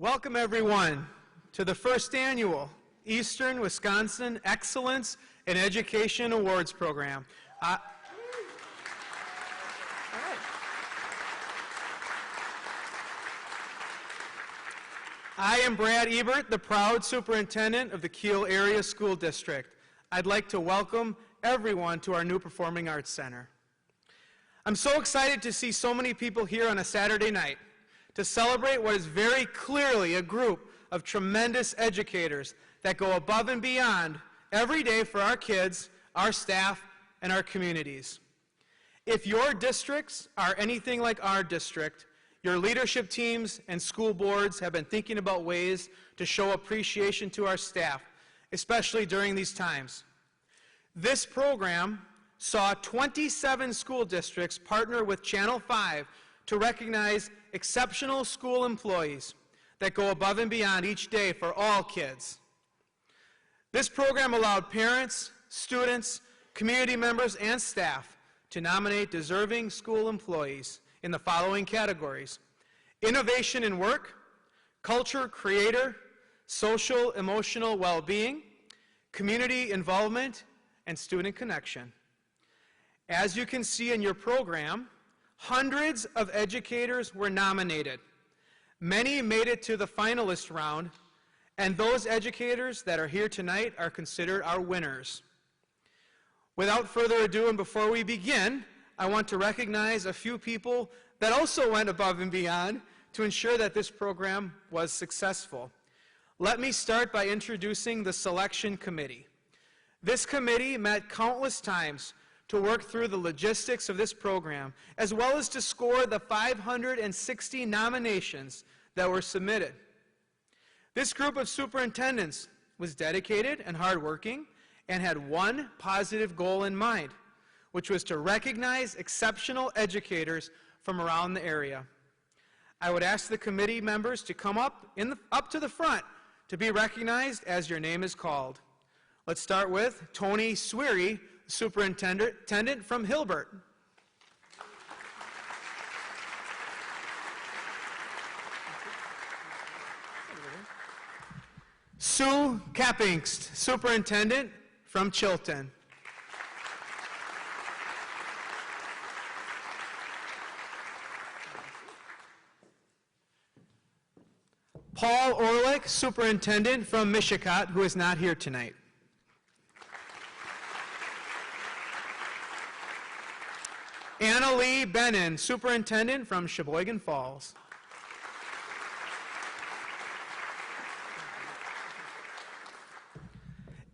Welcome everyone to the first annual Eastern Wisconsin Excellence in Education Awards Program. I am Brad Ebert, the proud superintendent of the Keel Area School District. I'd like to welcome everyone to our new Performing Arts Center. I'm so excited to see so many people here on a Saturday night to celebrate what is very clearly a group of tremendous educators that go above and beyond every day for our kids, our staff, and our communities. If your districts are anything like our district, your leadership teams and school boards have been thinking about ways to show appreciation to our staff, especially during these times. This program saw 27 school districts partner with Channel 5 to recognize exceptional school employees that go above and beyond each day for all kids. This program allowed parents, students, community members, and staff to nominate deserving school employees in the following categories: innovation in work, culture creator, social emotional well-being, community involvement, and student connection. As you can see in your program, hundreds of educators were nominated. Many made it to the finalist round, and those educators that are here tonight are considered our winners. Without further ado, and before we begin, I want to recognize a few people that also went above and beyond to ensure that this program was successful. Let me start by introducing the selection committee. This committee met countless times to work through the logistics of this program, as well as to score the 560 nominations that were submitted. This group of superintendents was dedicated and hardworking and had one positive goal in mind, which was to recognize exceptional educators from around the area. I would ask the committee members to come up to the front to be recognized as your name is called. Let's start with Tony Sweary, superintendent from Hilbert. Sue Kappingst, superintendent from Chilton. Paul Orlick, superintendent from Mishicot, who is not here tonight. Anna Lee Bennon, superintendent from Sheboygan Falls.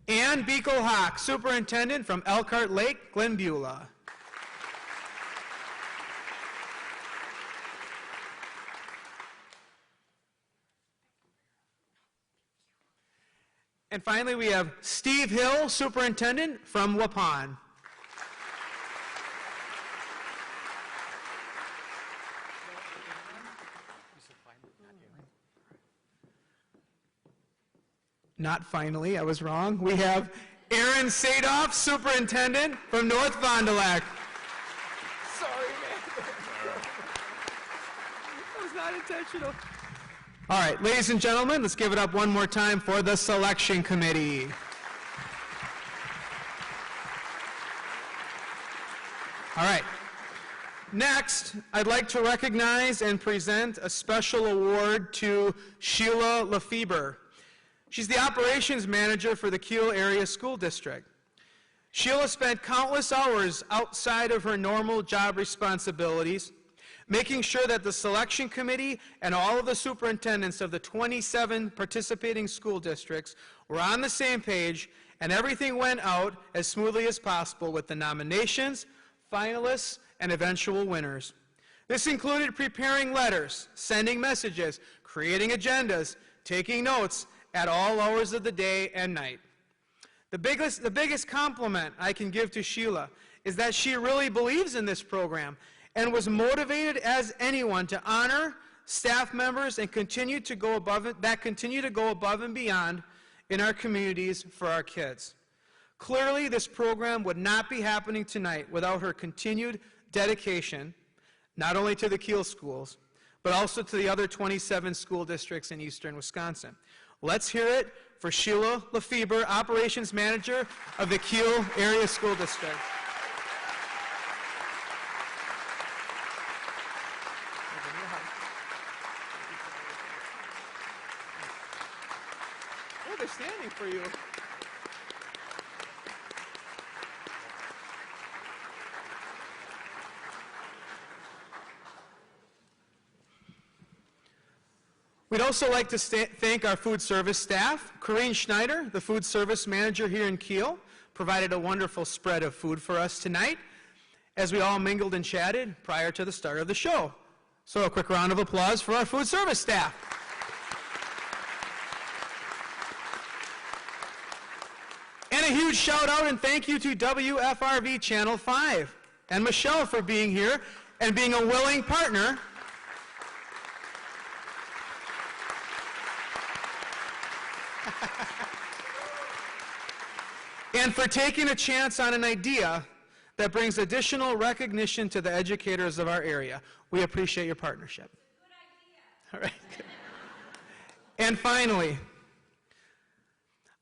Ann Beekel-Hawk, superintendent from Elkhart Lake, Glen, Beulah. And finally, we have Steve Hill, superintendent from Waupun. Not finally, I was wrong. We have Aaron Sadoff, superintendent from North Fond du Lac. Sorry, man. That was not intentional. All right, ladies and gentlemen, let's give it up one more time for the selection committee. All right. Next, I'd like to recognize and present a special award to Sheila Lefeber. She's the operations manager for the Keel Area School District. Sheila spent countless hours outside of her normal job responsibilities, making sure that the selection committee and all of the superintendents of the 27 participating school districts were on the same page, and everything went out as smoothly as possible with the nominations, finalists, and eventual winners. This included preparing letters, sending messages, creating agendas, taking notes, at all hours of the day and night. The biggest compliment I can give to Sheila is that she really believes in this program and was motivated as anyone to honor staff members and continue to go above and beyond in our communities for our kids. Clearly, this program would not be happening tonight without her continued dedication, not only to the Keel schools, but also to the other 27 school districts in eastern Wisconsin. Let's hear it for Sheila Lefeber, Operations Manager of the Keel Area School District. Oh, they're standing for you. We'd also like to thank our food service staff. Corinne Schneider, the food service manager here in Keel, provided a wonderful spread of food for us tonight as we all mingled and chatted prior to the start of the show. So a quick round of applause for our food service staff. And a huge shout out and thank you to WFRV Channel 5 and Michelle for being here and being a willing partner and for taking a chance on an idea that brings additional recognition to the educators of our area. We appreciate your partnership. Good idea. All right. And finally,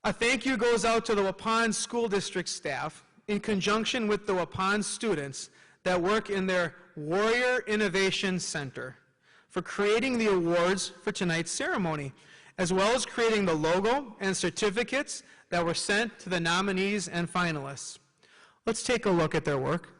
a thank you goes out to the Waupun School District staff in conjunction with the Waupun students that work in their Warrior Innovation Center for creating the awards for tonight's ceremony, as well as creating the logo and certificates that were sent to the nominees and finalists. Let's take a look at their work.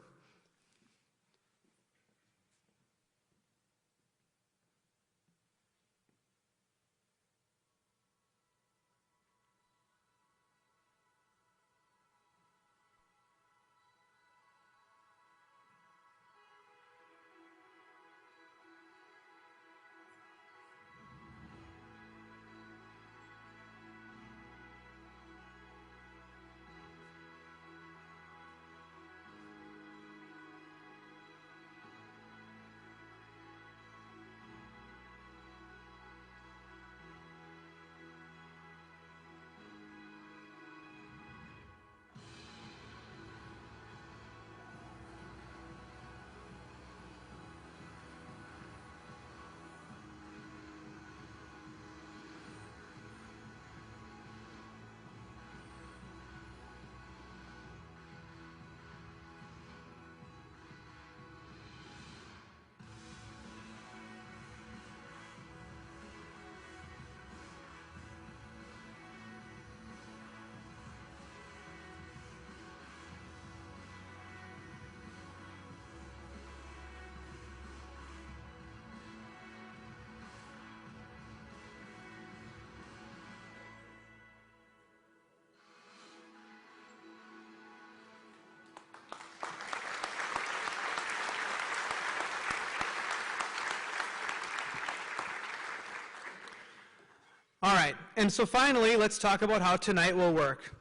All right, and so finally, let's talk about how tonight will work.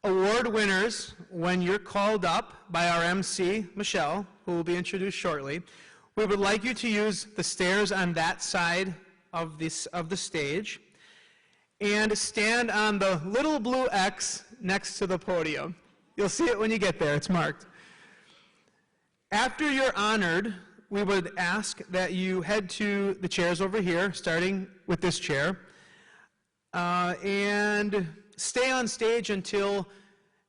Award winners, when you're called up by our MC, Michelle, who will be introduced shortly, we would like you to use the stairs on that side of the stage and stand on the little blue X next to the podium. You'll see it when you get there, it's marked. After you're honored, we would ask that you head to the chairs over here, starting with this chair, and stay on stage until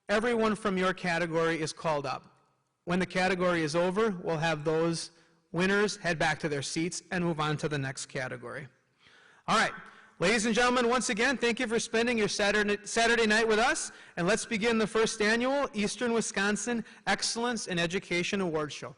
everyone from your category is called up. When the category is over, we'll have those winners head back to their seats and move on to the next category. All right, ladies and gentlemen, once again, thank you for spending your Saturday night with us, and let's begin the first annual Eastern Wisconsin Excellence in Education Award Show.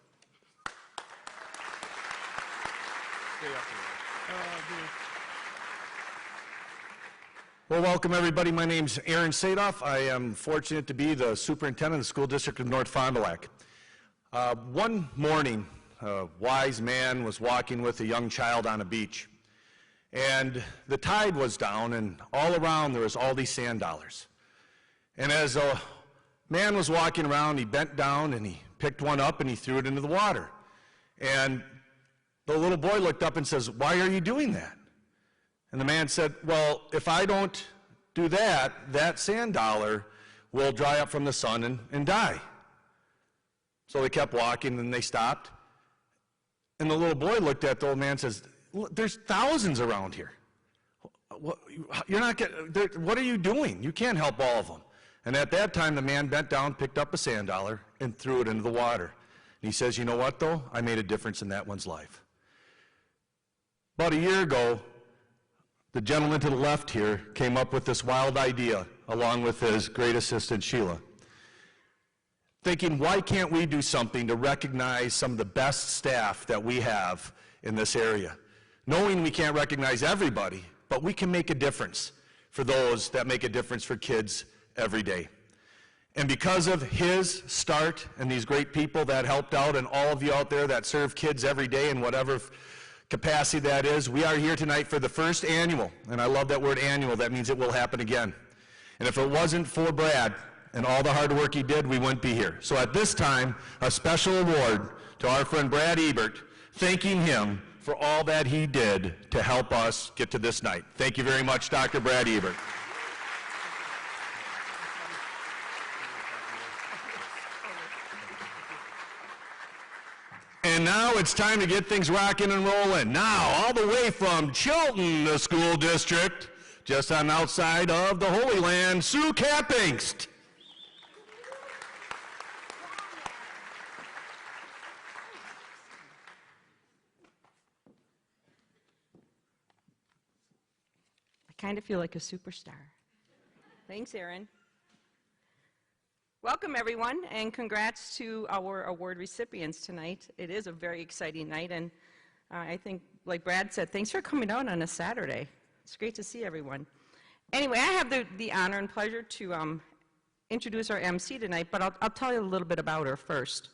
Well, welcome everybody. My name's Aaron Sadoff. I am fortunate to be the superintendent of the school district of North Fond du Lac. One morning, a wise man was walking with a young child on a beach, and the tide was down, and all around there was all these sand dollars. And as a man was walking around, he bent down and he picked one up and he threw it into the water. And the little boy looked up and says, "Why are you doing that?" And the man said, "Well, if I don't do that, that sand dollar will dry up from the sun and die." So they kept walking and they stopped. And the little boy looked at the old man and says, there's thousands around here. You're not getting, what are you doing? You can't help all of them. And at that time, the man bent down, picked up a sand dollar, and threw it into the water. And he says, you know what, though? I made a difference in that one's life. About a year ago, the gentleman to the left here came up with this wild idea, along with his great assistant, Sheila, thinking, why can't we do something to recognize some of the best staff that we have in this area? Knowing we can't recognize everybody, but we can make a difference for those that make a difference for kids every day. And because of his start and these great people that helped out and all of you out there that serve kids every day in whatever capacity that is, we are here tonight for the first annual. And I love that word annual. That means it will happen again. And if it wasn't for Brad and all the hard work he did, we wouldn't be here. So at this time, a special award to our friend Brad Ebert, thanking him for all that he did to help us get to this night. Thank you very much, Dr. Brad Ebert. And now it's time to get things rocking and rolling. Now, all the way from Chilton, the school district, just on the outside of the Holy Land, Sue Kappingst. I kind of feel like a superstar. Thanks, Erin. Welcome, everyone, and congrats to our award recipients tonight. It is a very exciting night, and I think, like Brad said, thanks for coming out on a Saturday. It's great to see everyone. Anyway, I have the honor and pleasure to introduce our MC tonight, but I'll tell you a little bit about her first.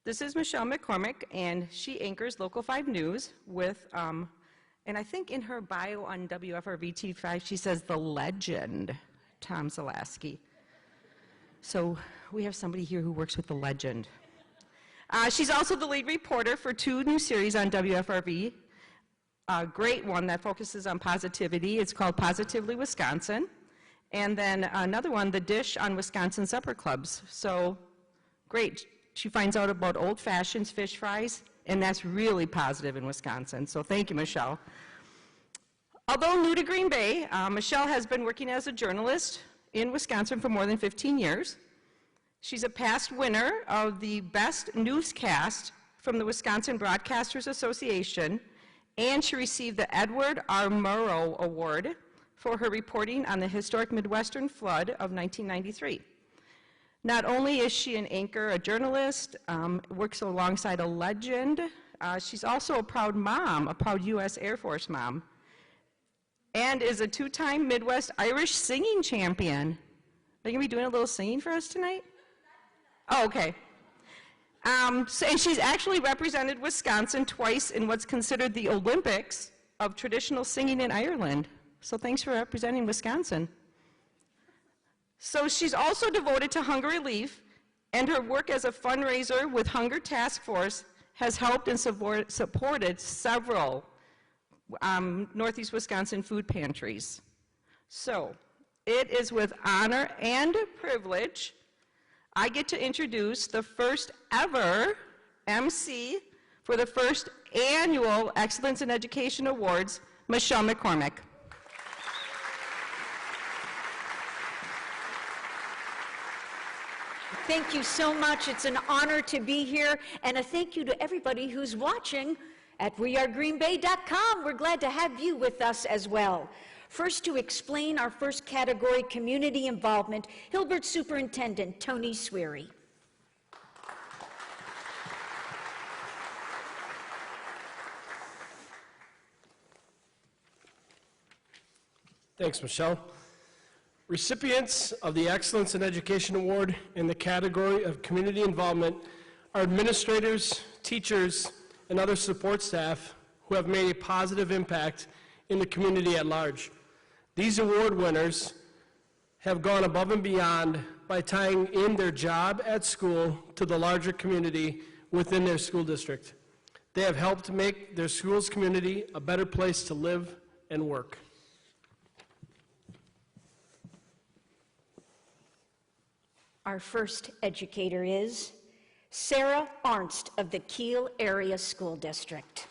This is Michelle McCormick, and she anchors Local 5 News with, and I think in her bio on WFRV T5, she says the legend, Tom Zalaski. So we have somebody here who works with the legend. She's also the lead reporter for 2 new series on WFRV. A great one that focuses on positivity. It's called Positively Wisconsin. And then another one, The Dish on Wisconsin Supper Clubs. So great. She finds out about old fashions, fish fries, and that's really positive in Wisconsin. So thank you, Michelle. Although new to Green Bay, Michelle has been working as a journalist in Wisconsin for more than 15 years. She's a past winner of the Best Newscast from the Wisconsin Broadcasters Association, and she received the Edward R. Murrow Award for her reporting on the historic Midwestern flood of 1993. Not only is she an anchor, a journalist, works alongside a legend, she's also a proud mom, a proud U.S. Air Force mom, and is a 2-time Midwest Irish singing champion. Are you going to be doing a little singing for us tonight? Oh, okay. And she's actually represented Wisconsin twice in what's considered the Olympics of traditional singing in Ireland. So thanks for representing Wisconsin. So she's also devoted to hunger relief, and her work as a fundraiser with Hunger Task Force has helped and supported several Northeast Wisconsin food pantries. So it is with honor and privilege I get to introduce the first ever MC for the first annual Excellence in Education Awards, Michelle McCormick. Thank you so much. It's an honor to be here, and a thank you to everybody who's watching at wearegreenbay.com. We're glad to have you with us as well. First, to explain our first category, community involvement, Hilbert Superintendent Tony Sweary. Thanks, Michelle. Recipients of the Excellence in Education Award in the category of community involvement are administrators, teachers, and other support staff who have made a positive impact in the community at large. These award winners have gone above and beyond by tying in their job at school to the larger community within their school district. They have helped make their school's community a better place to live and work. Our first educator is Sarah Arnst of the Keel Area School District.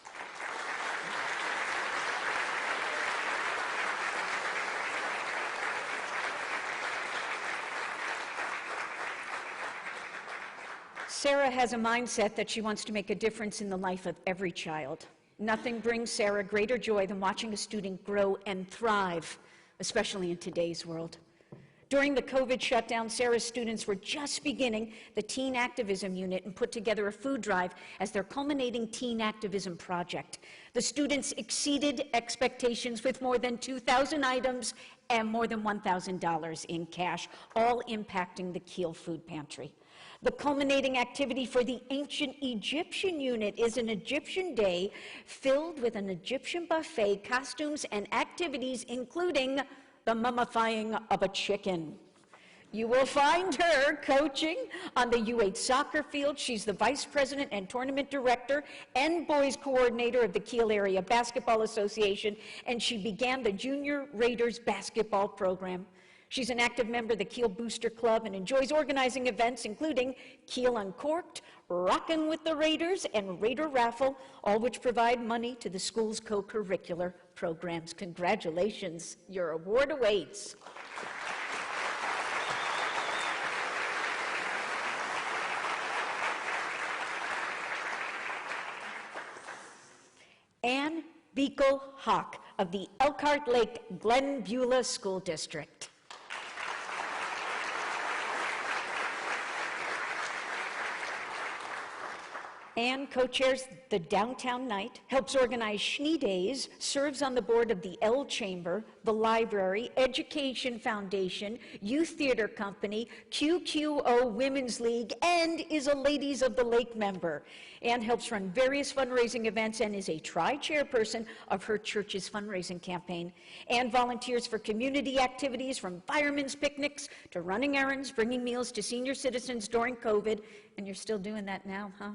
Sarah has a mindset that she wants to make a difference in the life of every child. Nothing brings Sarah greater joy than watching a student grow and thrive, especially in today's world. During the COVID shutdown, Sarah's students were just beginning the Teen Activism Unit and put together a food drive as their culminating teen activism project. The students exceeded expectations with more than 2,000 items and more than $1,000 in cash, all impacting the Keel food pantry. The culminating activity for the Ancient Egyptian Unit is an Egyptian day filled with an Egyptian buffet, costumes, and activities, including the mummifying of a chicken. You will find her coaching on the U8 soccer field. She's the vice president and tournament director and boys coordinator of the Keel Area Basketball Association, and she began the Junior Raiders basketball program. She's an active member of the Keel Booster Club and enjoys organizing events including Keel Uncorked, Rockin' with the Raiders, and Raider Raffle, all which provide money to the school's co-curricular programs. Congratulations, your award awaits. Ann Beekle-Hawk of the Elkhart Lake Glen Beulah School District. Ann co-chairs the Downtown Night, helps organize Schnee Days, serves on the board of the L Chamber, the Library, Education Foundation, Youth Theater Company, QQO Women's League, and is a Ladies of the Lake member. Ann helps run various fundraising events and is a tri-chairperson of her church's fundraising campaign. Ann volunteers for community activities from firemen's picnics to running errands, bringing meals to senior citizens during COVID, and you're still doing that now, huh?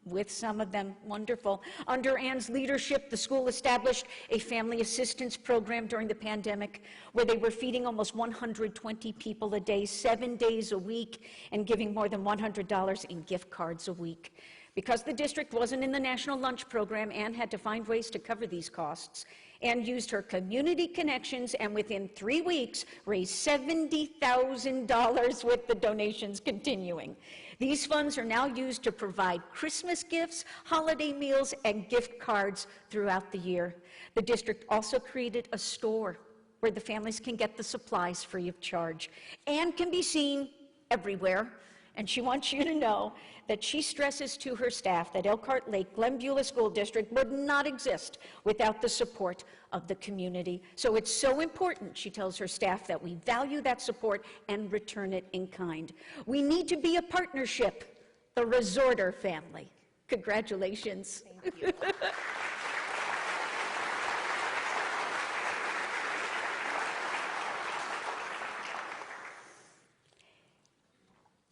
With some of them. Wonderful. Under Ann's leadership, the school established a family assistance program during the pandemic where they were feeding almost 120 people a day, 7 days a week, and giving more than $100 in gift cards a week. Because the district wasn't in the National Lunch Program, Ann had to find ways to cover these costs. Ann used her community connections and within 3 weeks raised $70,000 with the donations continuing. These funds are now used to provide Christmas gifts, holiday meals, and gift cards throughout the year. The district also created a store where the families can get the supplies free of charge. Ann can be seen everywhere, and she wants you to know that she stresses to her staff that Elkhart Lake Glen Beulah School District would not exist without the support of the community. So it's so important, she tells her staff, that we value that support and return it in kind. We need to be a partnership, the Resorter family. Congratulations. Thank you.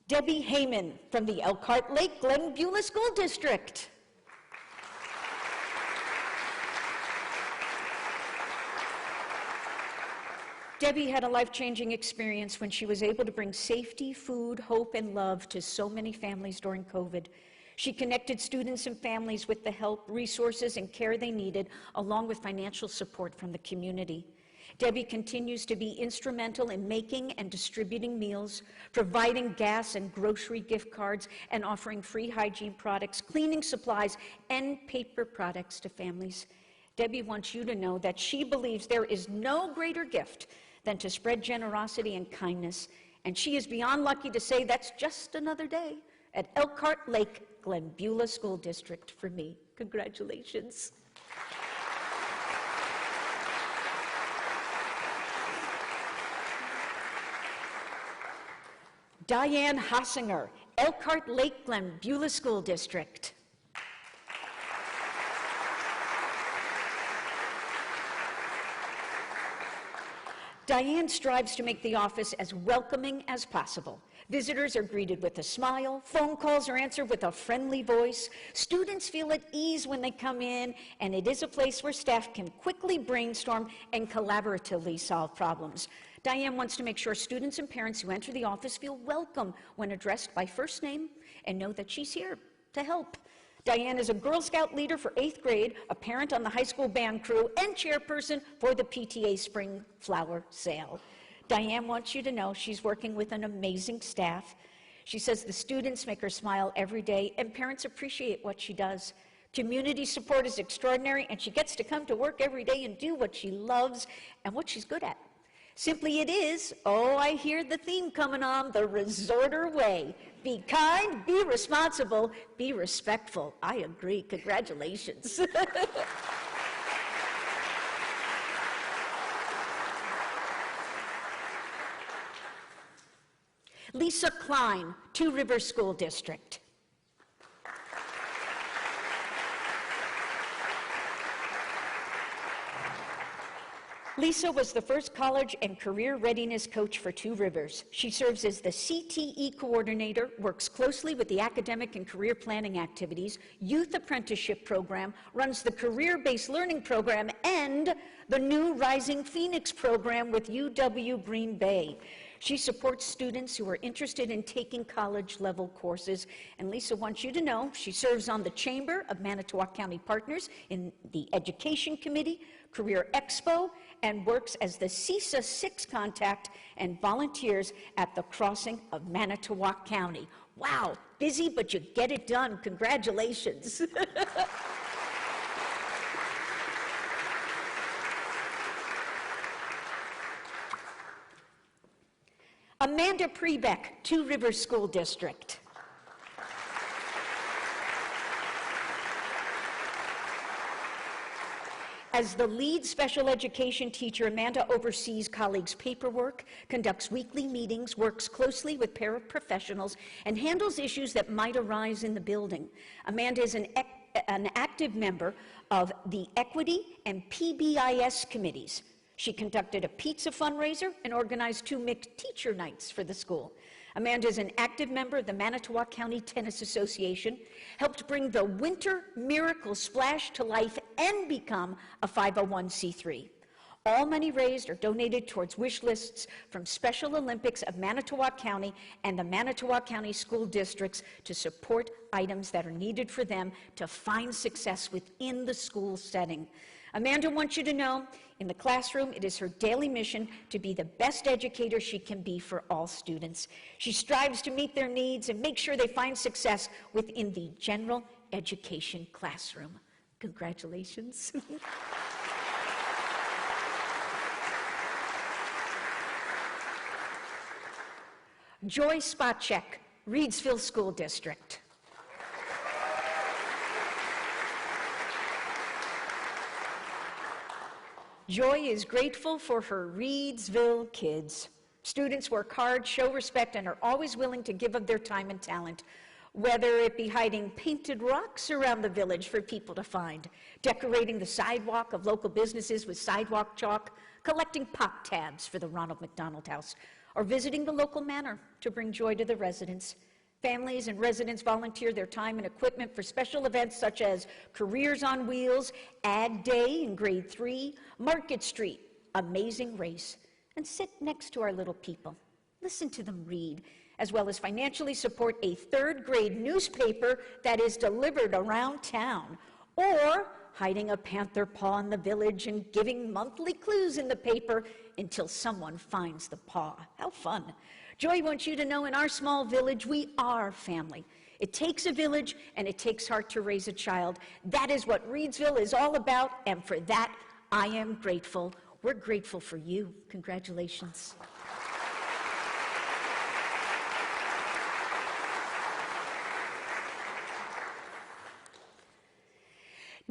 Debbie Heyman from the Elkhart Lake Glen Beulah School District. Debbie had a life-changing experience when she was able to bring safety, food, hope, and love to so many families during COVID. She connected students and families with the help, resources, and care they needed, along with financial support from the community. Debbie continues to be instrumental in making and distributing meals, providing gas and grocery gift cards, and offering free hygiene products, cleaning supplies, and paper products to families. Debbie wants you to know that she believes there is no greater gift than to spread generosity and kindness, and she is beyond lucky to say that's just another day at Elkhart Lake Glen Beulah School District for me. Congratulations. Diane Hossinger, Elkhart Lake Glen Beulah School District. Diane strives to make the office as welcoming as possible. Visitors are greeted with a smile, phone calls are answered with a friendly voice, students feel at ease when they come in, and it is a place where staff can quickly brainstorm and collaboratively solve problems. Diane wants to make sure students and parents who enter the office feel welcome when addressed by first name and know that she's here to help. Diane is a Girl Scout leader for 8th grade, a parent on the high school band crew, and chairperson for the PTA Spring Flower Sale. Diane wants you to know she's working with an amazing staff. She says the students make her smile every day, and parents appreciate what she does. Community support is extraordinary, and she gets to come to work every day and do what she loves and what she's good at. Simply it is, oh, I hear the theme coming on, the resorter way. Be kind, be responsible, be respectful. I agree. Congratulations. Lisa Klein, Two Rivers School District. Lisa was the first college and career readiness coach for Two Rivers. She serves as the CTE coordinator, works closely with the academic and career planning activities, youth apprenticeship program, runs the career-based learning program, and the new Rising Phoenix program with UW Green Bay. She supports students who are interested in taking college-level courses. And Lisa wants you to know she serves on the Chamber of Manitowoc County Partners in the Education Committee, Career Expo, and works as the CISA 6 contact and volunteers at the Crossing of Manitowoc County. Wow, busy, but you get it done. Congratulations. Amanda Prebeck, Two Rivers School District. As the lead special education teacher, Amanda oversees colleagues' paperwork, conducts weekly meetings, works closely with paraprofessionals, and handles issues that might arise in the building. Amanda is an active member of the Equity and PBIS committees. She conducted a pizza fundraiser and organized 2 mixed teacher nights for the school. Amanda is an active member of the Manitowoc County Tennis Association, helped bring the Winter Miracle Splash to life, and become a 501c3. All money raised are donated towards wish lists from Special Olympics of Manitowoc County and the Manitowoc County School Districts to support items that are needed for them to find success within the school setting. Amanda wants you to know, in the classroom, it is her daily mission to be the best educator she can be for all students. She strives to meet their needs and make sure they find success within the general education classroom. Congratulations. Joy Spacek, Reidsville School District. Joy is grateful for her Reidsville kids. Students work hard, show respect, and are always willing to give of their time and talent, whether it be hiding painted rocks around the village for people to find, decorating the sidewalk of local businesses with sidewalk chalk, collecting pop tabs for the Ronald McDonald House, or visiting the local manor to bring joy to the residents. Families and residents volunteer their time and equipment for special events such as Careers on Wheels, Ag Day in Grade 3, Market Street, Amazing Race, and sit next to our little people. Listen to them read, as well as financially support a 3rd grade newspaper that is delivered around town, or hiding a panther paw in the village and giving monthly clues in the paper until someone finds the paw. How fun. Joy wants you to know in our small village, we are family. It takes a village and it takes heart to raise a child. That is what Reidsville is all about, and for that, I am grateful. We're grateful for you. Congratulations.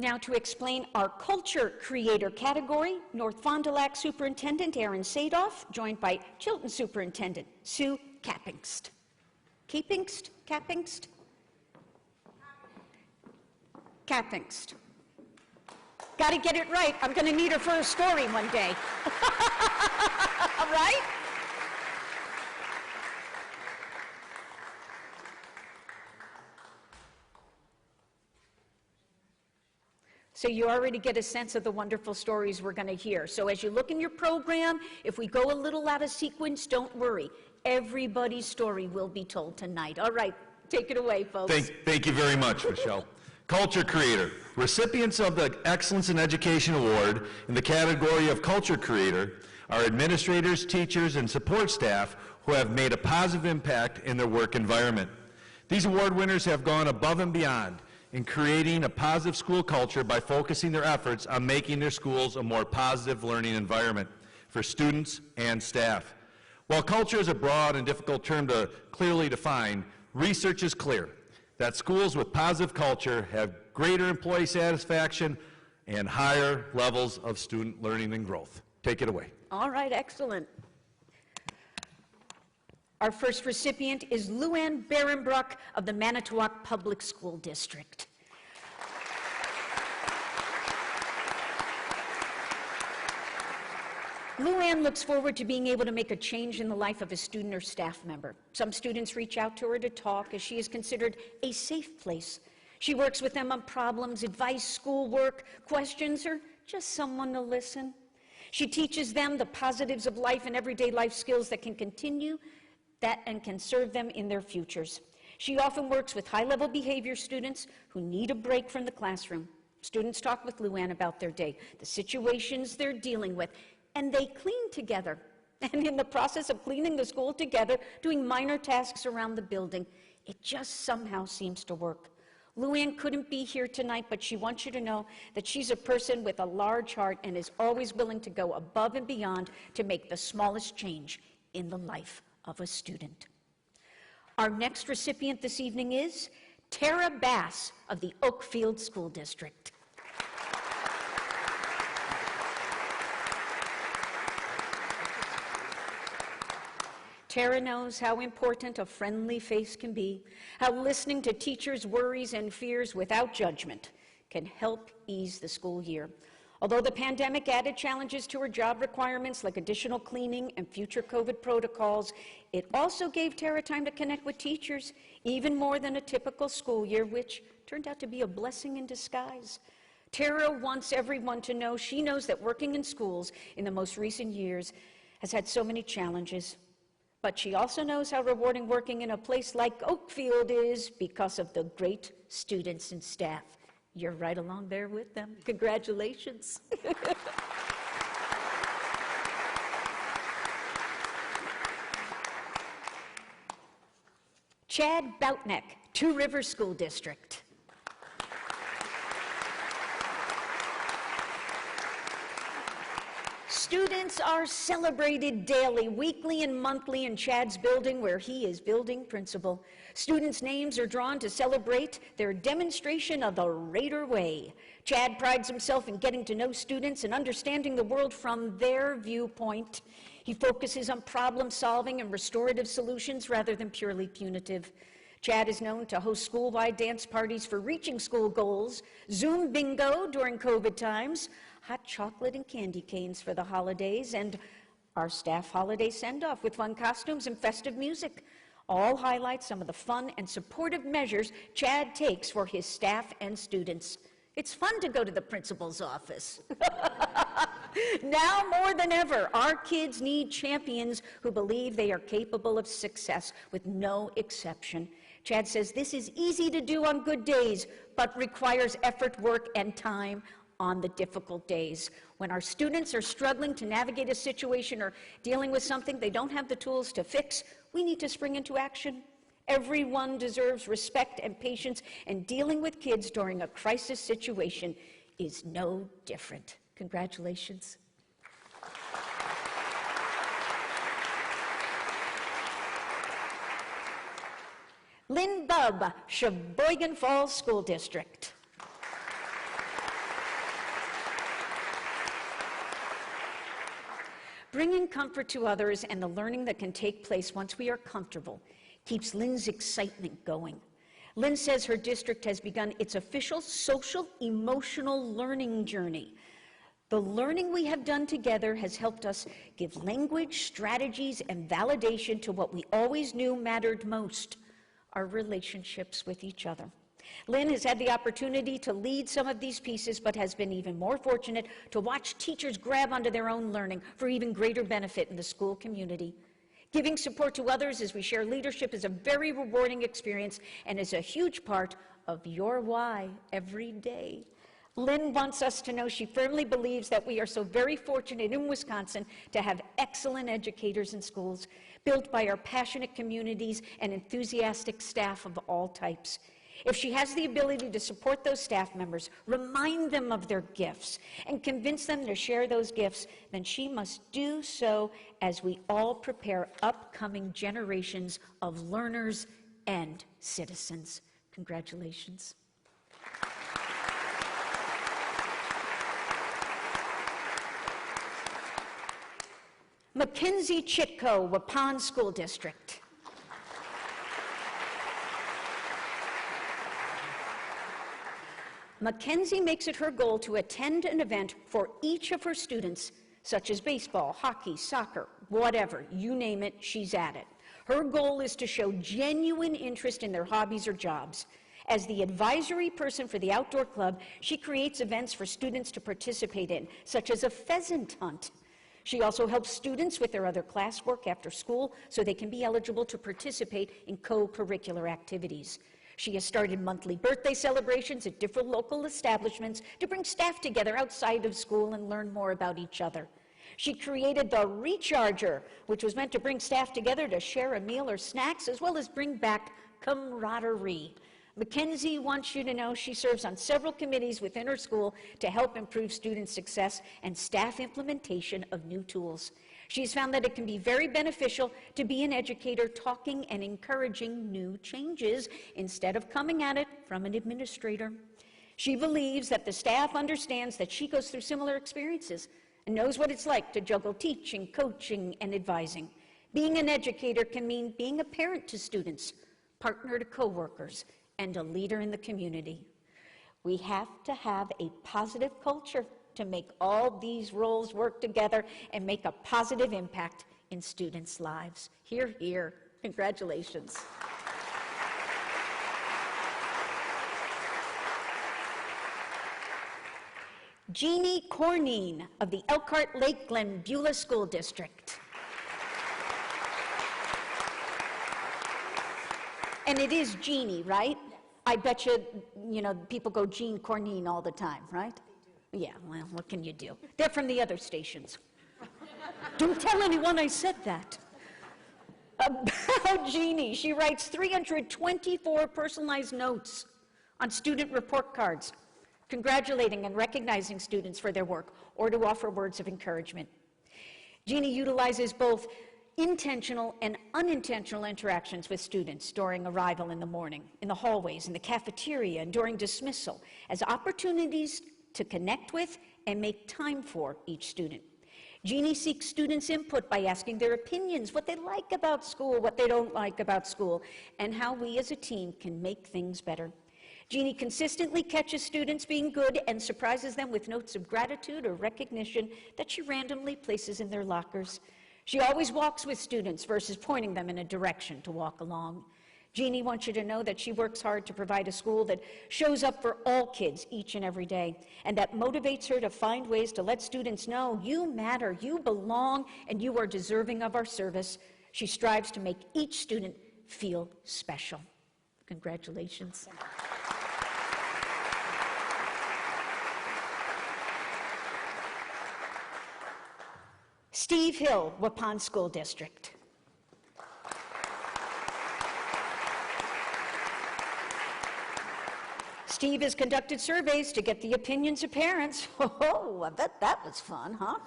Now to explain our Culture Creator category, North Fond du Lac Superintendent Aaron Sadoff, joined by Chilton Superintendent Sue Kappingst. Kappingst? Kappingst? Kappingst. Got to get it right. I'm going to need her for a story one day. All right? So you already get a sense of the wonderful stories we're going to hear. So as you look in your program, if we go a little out of sequence, don't worry. Everybody's story will be told tonight. All right, take it away, folks. Thank you very much, Michelle. Culture Creator. Recipients of the Excellence in Education Award in the category of Culture Creator are administrators, teachers, and support staff who have made a positive impact in their work environment. These award winners have gone above and beyond in creating a positive school culture by focusing their efforts on making their schools a more positive learning environment for students and staff. While culture is a broad and difficult term to clearly define, research is clear that schools with positive culture have greater employee satisfaction and higher levels of student learning and growth. Take it away. All right, excellent. Our first recipient is Luanne Berenbruck of the Manitowoc Public School District. Luanne looks forward to being able to make a change in the life of a student or staff member. Some students reach out to her to talk, as she is considered a safe place. She works with them on problems, advice, schoolwork, questions, or just someone to listen. She teaches them the positives of life and everyday life skills that can continue that and can serve them in their futures. She often works with high-level behavior students who need a break from the classroom. Students talk with Luanne about their day, the situations they're dealing with, and they clean together. And in the process of cleaning the school together, doing minor tasks around the building, it just somehow seems to work. Luanne couldn't be here tonight, but she wants you to know that she's a person with a large heart and is always willing to go above and beyond to make the smallest change in the life of a student. Our next recipient this evening is Tara Bass of the Oakfield School District. Tara knows how important a friendly face can be, how listening to teachers' worries and fears without judgment can help ease the school year. Although the pandemic added challenges to her job requirements like additional cleaning and future COVID protocols, it also gave Tara time to connect with teachers, even more than a typical school year, which turned out to be a blessing in disguise. Tara wants everyone to know she knows that working in schools in the most recent years has had so many challenges. But she also knows how rewarding working in a place like Oakfield is because of the great students and staff. You're right along there with them. Congratulations. Chad Boutneck, Two Rivers School District. Students are celebrated daily, weekly and monthly in Chad's building where he is building principal. Students' names are drawn to celebrate their demonstration of the Raider Way. Chad prides himself in getting to know students and understanding the world from their viewpoint. He focuses on problem solving and restorative solutions rather than purely punitive. Chad is known to host school-wide dance parties for reaching school goals, Zoom bingo during COVID times, hot chocolate and candy canes for the holidays, and our staff holiday send-off with fun costumes and festive music. All highlight some of the fun and supportive measures Chad takes for his staff and students. It's fun to go to the principal's office. Now more than ever, our kids need champions who believe they are capable of success with no exception. Chad says this is easy to do on good days, but requires effort, work, and time on the difficult days. When our students are struggling to navigate a situation or dealing with something they don't have the tools to fix, we need to spring into action. Everyone deserves respect and patience, and dealing with kids during a crisis situation is no different. Congratulations. Lynn Bubb, Sheboygan Falls School District. Bringing comfort to others and the learning that can take place once we are comfortable keeps Lynn's excitement going. Lynn says her district has begun its official social emotional learning journey. The learning we have done together has helped us give language, strategies, and validation to what we always knew mattered most, our relationships with each other. Lynn has had the opportunity to lead some of these pieces, but has been even more fortunate to watch teachers grab onto their own learning for even greater benefit in the school community. Giving support to others as we share leadership is a very rewarding experience and is a huge part of your why every day. Lynn wants us to know she firmly believes that we are so very fortunate in Wisconsin to have excellent educators in schools. built by our passionate communities and enthusiastic staff of all types. If she has the ability to support those staff members, remind them of their gifts, and convince them to share those gifts, then she must do so as we all prepare upcoming generations of learners and citizens. Congratulations. Mackenzie Chitko, Waupun School District. Mackenzie makes it her goal to attend an event for each of her students, such as baseball, hockey, soccer, whatever, you name it, she's at it. Her goal is to show genuine interest in their hobbies or jobs. As the advisory person for the outdoor club, she creates events for students to participate in, such as a pheasant hunt. She also helps students with their other classwork after school so they can be eligible to participate in co-curricular activities. She has started monthly birthday celebrations at different local establishments to bring staff together outside of school and learn more about each other. She created the Recharger, which was meant to bring staff together to share a meal or snacks, as well as bring back camaraderie. Mackenzie wants you to know she serves on several committees within her school to help improve student success and staff implementation of new tools. She's found that it can be very beneficial to be an educator talking and encouraging new changes instead of coming at it from an administrator. She believes that the staff understands that she goes through similar experiences and knows what it's like to juggle teaching, coaching, and advising. Being an educator can mean being a parent to students, partner to coworkers, and a leader in the community. We have to have a positive culture to make all these roles work together and make a positive impact in students' lives. Hear, hear. Congratulations. Genie Cornine of the Elkhart Lake Glen Beulah School District. And it is Genie, right? I bet you, people go Gene Cornine all the time, right? Yeah, well, what can you do? They're from the other stations. Don't tell anyone I said that. About Genie, she writes 324 personalized notes on student report cards, congratulating and recognizing students for their work, or to offer words of encouragement. Genie utilizes both intentional and unintentional interactions with students during arrival in the morning, in the hallways, in the cafeteria, and during dismissal, as opportunities to connect with and make time for each student. Genie seeks students' input by asking their opinions, what they like about school, what they don't like about school, and how we as a team can make things better. Genie consistently catches students being good and surprises them with notes of gratitude or recognition that she randomly places in their lockers. She always walks with students versus pointing them in a direction to walk along. Genie wants you to know that she works hard to provide a school that shows up for all kids each and every day, and that motivates her to find ways to let students know you matter, you belong, and you are deserving of our service. She strives to make each student feel special. Congratulations. Steve Hill, Waupun School District. Steve has conducted surveys to get the opinions of parents. Oh, I bet that was fun, huh?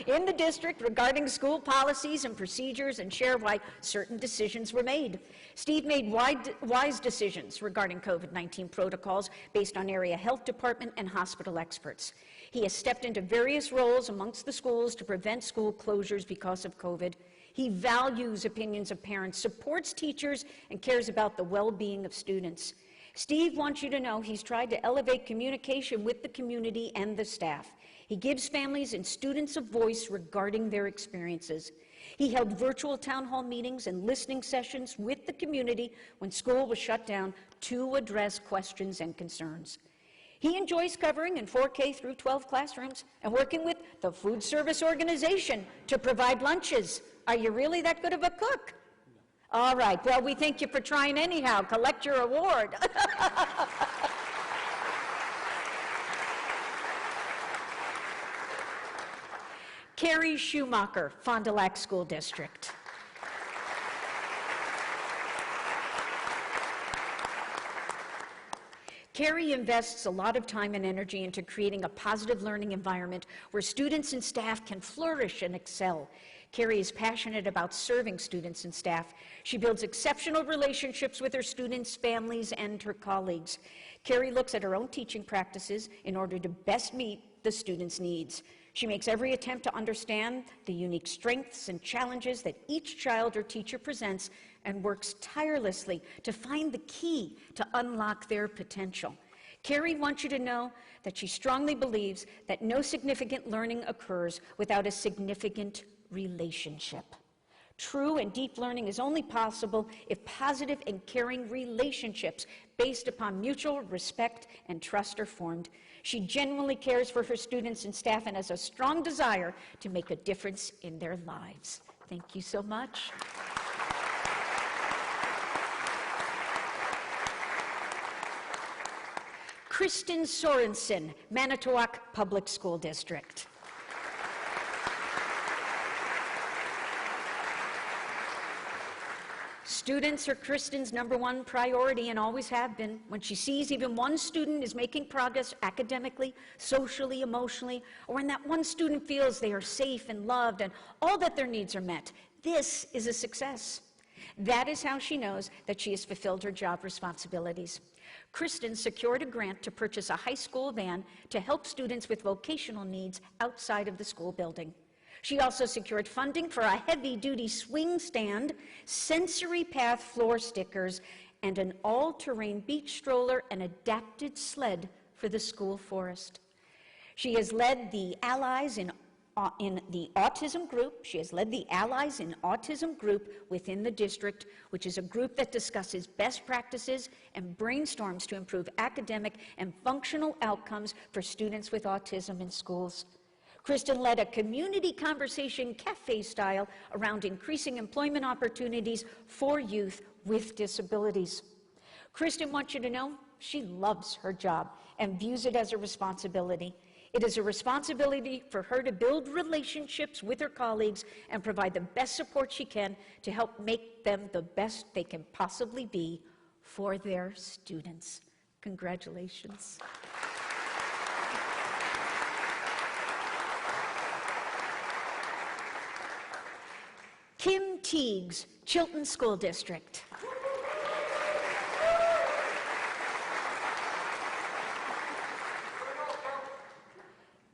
In the district regarding school policies and procedures, and share why certain decisions were made. Steve made wise decisions regarding COVID-19 protocols based on area health department and hospital experts. He has stepped into various roles amongst the schools to prevent school closures because of COVID. He values opinions of parents, supports teachers, and cares about the well-being of students. Steve wants you to know he's tried to elevate communication with the community and the staff. He gives families and students a voice regarding their experiences. He held virtual town hall meetings and listening sessions with the community when school was shut down to address questions and concerns. He enjoys covering in 4K through 12 classrooms and working with the food service organization to provide lunches. Are you really that good of a cook? All right, well, we thank you for trying anyhow. Collect your award. Carrie Schumacher, Fond du Lac School District. Carrie invests a lot of time and energy into creating a positive learning environment where students and staff can flourish and excel. Carrie is passionate about serving students and staff. She builds exceptional relationships with her students, families, and her colleagues. Carrie looks at her own teaching practices in order to best meet the students' needs. She makes every attempt to understand the unique strengths and challenges that each child or teacher presents and works tirelessly to find the key to unlock their potential. Carrie wants you to know that she strongly believes that no significant learning occurs without a significant relationship. True and deep learning is only possible if positive and caring relationships based upon mutual respect and trust are formed. She genuinely cares for her students and staff and has a strong desire to make a difference in their lives. Thank you so much. Kristen Sorensen, Manitowoc Public School District. Students are Kristen's #1 priority and always have been. When she sees even one student is making progress academically, socially, emotionally, or when that one student feels they are safe and loved and all that their needs are met, this is a success. That is how she knows that she has fulfilled her job responsibilities. Kristen secured a grant to purchase a high school van to help students with vocational needs outside of the school building. She also secured funding for a heavy-duty swing stand, sensory path floor stickers, and an all-terrain beach stroller and adapted sled for the school forest. She has led the Allies in the Autism Group. She has led the Allies in Autism Group within the district, which is a group that discusses best practices and brainstorms to improve academic and functional outcomes for students with autism in schools. Kristen led a community conversation cafe style around increasing employment opportunities for youth with disabilities. Kristen wants you to know she loves her job and views it as a responsibility. It is a responsibility for her to build relationships with her colleagues and provide the best support she can to help make them the best they can possibly be for their students. Congratulations. Kim Teagues, Chilton School District.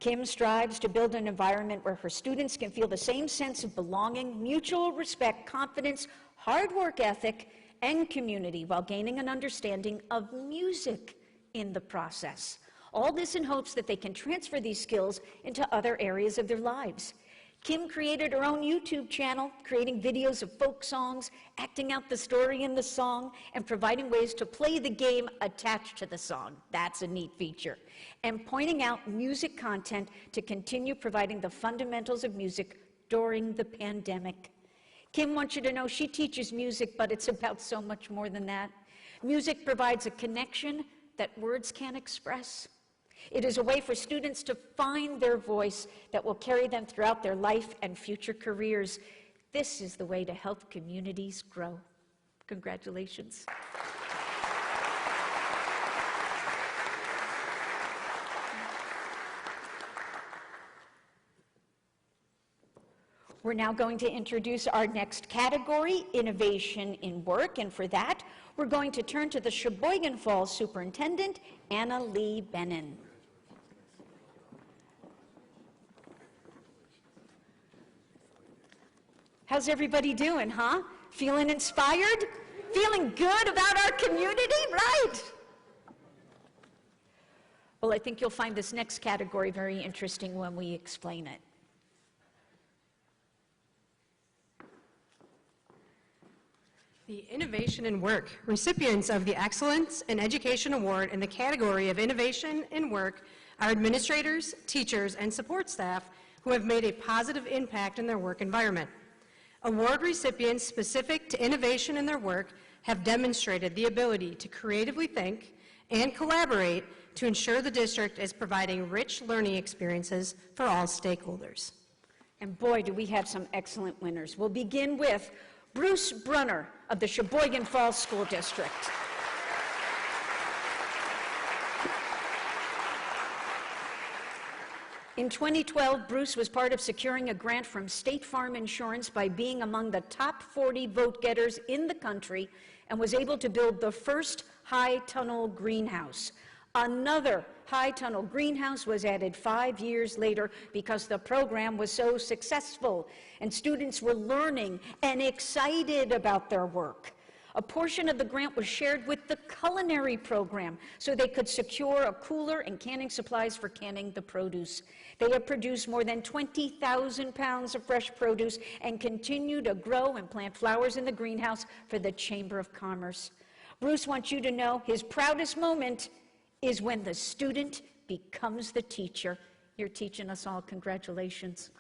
Kim strives to build an environment where her students can feel the same sense of belonging, mutual respect, confidence, hard work ethic, and community while gaining an understanding of music in the process. All this in hopes that they can transfer these skills into other areas of their lives. Kim created her own YouTube channel, creating videos of folk songs, acting out the story in the song, and providing ways to play the game attached to the song. That's a neat feature. And pointing out music content to continue providing the fundamentals of music during the pandemic. Kim wants you to know she teaches music, but it's about so much more than that. Music provides a connection that words can't express. It is a way for students to find their voice that will carry them throughout their life and future careers. This is the way to help communities grow. Congratulations. We're now going to introduce our next category, Innovation in Work, and for that, we're going to turn to the Sheboygan Falls Superintendent, Anna Lee Bennon. How's everybody doing, huh? Feeling inspired? Feeling good about our community, right? Well, I think you'll find this next category very interesting when we explain it. The Innovation in Work. Recipients of the Excellence in Education Award in the category of Innovation in Work are administrators, teachers, and support staff who have made a positive impact in their work environment. Award recipients specific to innovation in their work have demonstrated the ability to creatively think and collaborate to ensure the district is providing rich learning experiences for all stakeholders. And boy, do we have some excellent winners. We'll begin with Bruce Brunner of the Sheboygan Falls School District. In 2012, Bruce was part of securing a grant from State Farm Insurance by being among the top 40 vote-getters in the country and was able to build the first high-tunnel greenhouse. Another high-tunnel greenhouse was added 5 years later because the program was so successful and students were learning and excited about their work. A portion of the grant was shared with the culinary program so they could secure a cooler and canning supplies for canning the produce. They have produced more than 20,000 pounds of fresh produce and continue to grow and plant flowers in the greenhouse for the Chamber of Commerce. Bruce wants you to know his proudest moment is when the student becomes the teacher. You're teaching us all. Congratulations.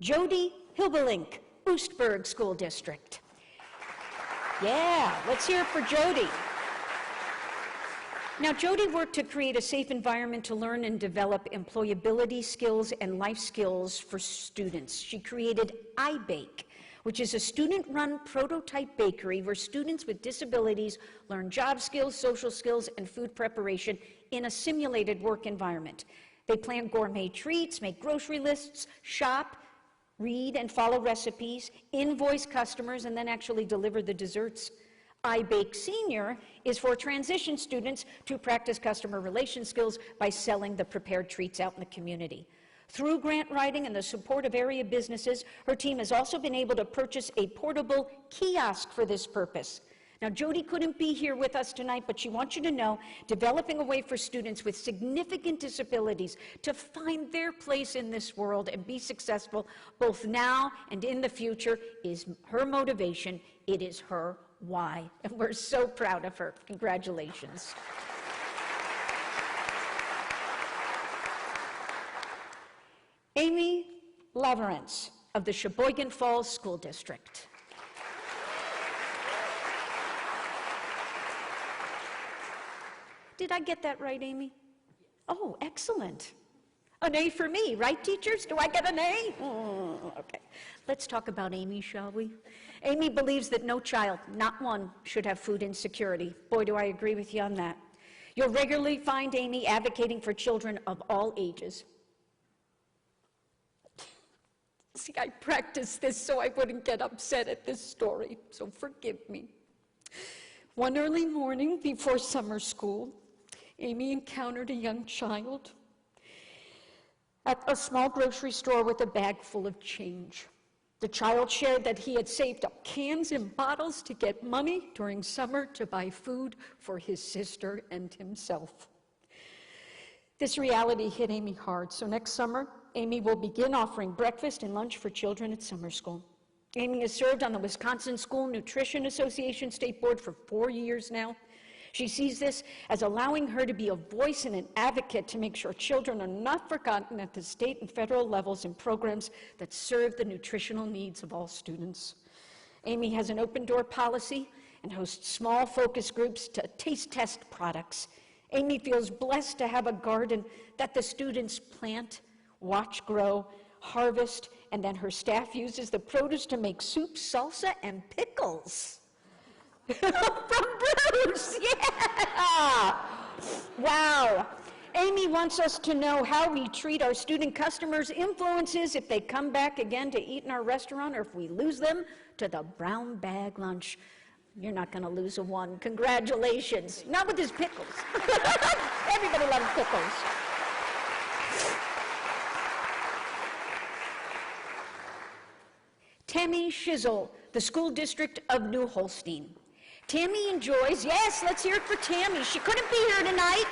Jody Hilbelink, Oostburg School District. Yeah, let's hear it for Jody. Now, Jody worked to create a safe environment to learn and develop employability skills and life skills for students. She created iBake, which is a student-run prototype bakery where students with disabilities learn job skills, social skills, and food preparation in a simulated work environment. They plan gourmet treats, make grocery lists, shop, read and follow recipes, invoice customers, and then actually deliver the desserts. iBake Senior is for transition students to practice customer relation skills by selling the prepared treats out in the community. Through grant writing and the support of area businesses, her team has also been able to purchase a portable kiosk for this purpose. Now, Jody couldn't be here with us tonight, but she wants you to know developing a way for students with significant disabilities to find their place in this world and be successful both now and in the future is her motivation. It is her why, and we're so proud of her. Congratulations. Amy Laverance of the Sheboygan Falls School District. Did I get that right, Amy? Oh, excellent. An A for me, right, teachers? Do I get an A? Okay. Let's talk about Amy, shall we? Amy believes that no child, not one, should have food insecurity. Boy, do I agree with you on that. You'll regularly find Amy advocating for children of all ages. See, I practiced this so I wouldn't get upset at this story, so forgive me. One early morning before summer school, Amy encountered a young child at a small grocery store with a bag full of change. The child shared that he had saved up cans and bottles to get money during summer to buy food for his sister and himself. This reality hit Amy hard, so next summer, Amy will begin offering breakfast and lunch for children at summer school. Amy has served on the Wisconsin School Nutrition Association State Board for 4 years now. She sees this as allowing her to be a voice and an advocate to make sure children are not forgotten at the state and federal levels in programs that serve the nutritional needs of all students. Amy has an open door policy and hosts small focus groups to taste test products. Amy feels blessed to have a garden that the students plant, watch grow, harvest, and then her staff uses the produce to make soup, salsa, and pickles. From Bruce, yeah! Wow. Amy wants us to know how we treat our student customers' influences if they come back again to eat in our restaurant or if we lose them to the brown bag lunch. You're not going to lose a one. Congratulations. Not with his pickles. Everybody loves pickles. Tammy Schizel, the School District of New Holstein. Tammy enjoys, yes, let's hear it for Tammy. She couldn't be here tonight,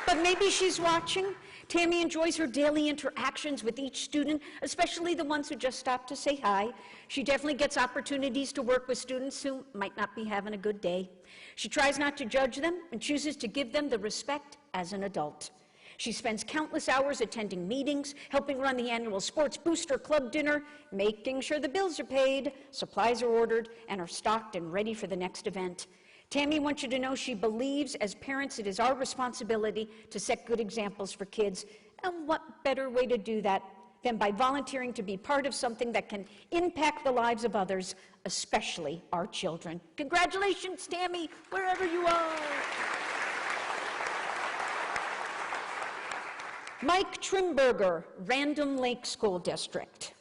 but maybe she's watching. Tammy enjoys her daily interactions with each student, especially the ones who just stopped to say hi. She definitely gets opportunities to work with students who might not be having a good day. She tries not to judge them and chooses to give them the respect as an adult. She spends countless hours attending meetings, helping run the annual Sports Booster Club dinner, making sure the bills are paid, supplies are ordered, and are stocked and ready for the next event. Tammy wants you to know she believes as parents it is our responsibility to set good examples for kids. And what better way to do that than by volunteering to be part of something that can impact the lives of others, especially our children. Congratulations, Tammy, wherever you are. Mike Trimberger, Random Lake School District.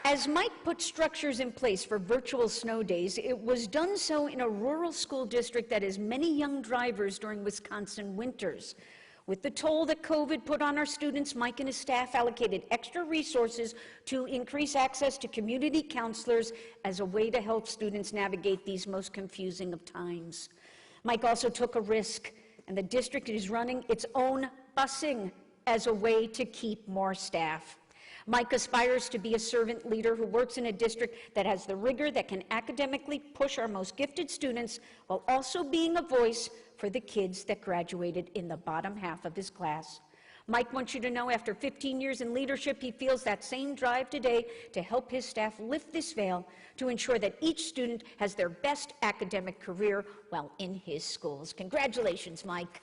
As Mike put structures in place for virtual snow days, it was done so in a rural school district that has many young drivers during Wisconsin winters. With the toll that COVID put on our students, Mike and his staff allocated extra resources to increase access to community counselors as a way to help students navigate these most confusing of times. Mike also took a risk, and the district is running its own busing as a way to keep more staff. Mike aspires to be a servant leader who works in a district that has the rigor that can academically push our most gifted students while also being a voice for the kids that graduated in the bottom half of his class. Mike wants you to know after 15 years in leadership, he feels that same drive today to help his staff lift this veil to ensure that each student has their best academic career while in his schools. Congratulations, Mike.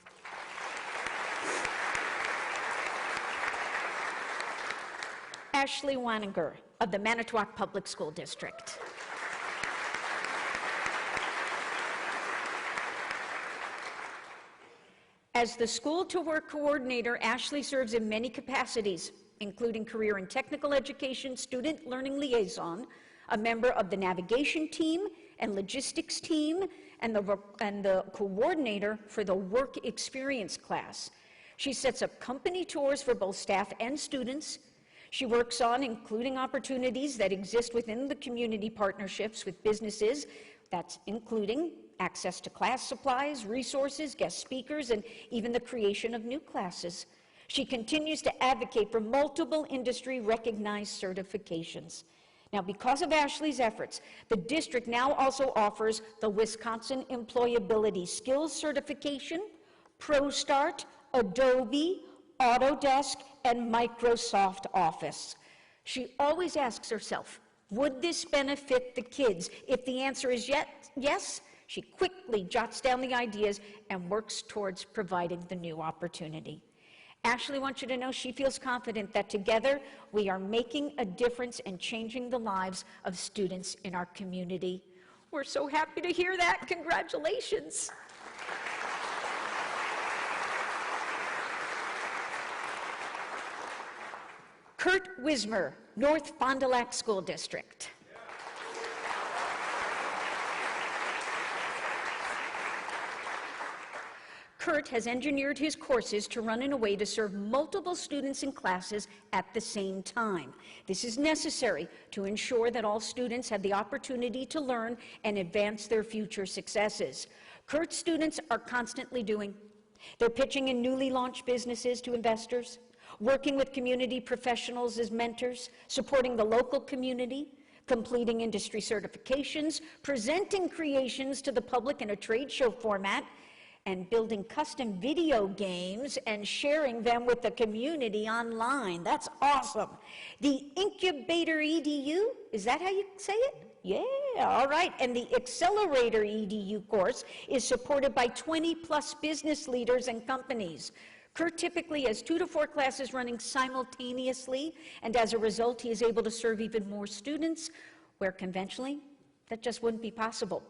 Ashley Waninger of the Manitowoc Public School District. As the School to Work Coordinator, Ashley serves in many capacities, including career and technical education, student learning liaison, a member of the navigation team and logistics team, and the coordinator for the work experience class. She sets up company tours for both staff and students. She works on including opportunities that exist within the community partnerships with businesses, that's including access to class supplies, resources, guest speakers, and even the creation of new classes. She continues to advocate for multiple industry-recognized certifications. Now, because of Ashley's efforts, the district now also offers the Wisconsin Employability Skills Certification, ProStart, Adobe, Autodesk, and Microsoft Office. She always asks herself, would this benefit the kids? If the answer is yes, she quickly jots down the ideas and works towards providing the new opportunity. Ashley wants you to know she feels confident that together we are making a difference and changing the lives of students in our community. We're so happy to hear that. Congratulations. Kurt Wismer, North Fond du Lac School District. Kurt has engineered his courses to run in a way to serve multiple students in classes at the same time. This is necessary to ensure that all students have the opportunity to learn and advance their future successes. Kurt's students are constantly doing. They're pitching in newly launched businesses to investors, working with community professionals as mentors, supporting the local community, completing industry certifications, presenting creations to the public in a trade show format, and building custom video games and sharing them with the community online. That's awesome. The Incubator EDU, is that how you say it? Yeah, all right. And the Accelerator EDU course is supported by 20+ business leaders and companies. Kurt typically has 2 to 4 classes running simultaneously, and as a result, he is able to serve even more students, where conventionally, that just wouldn't be possible.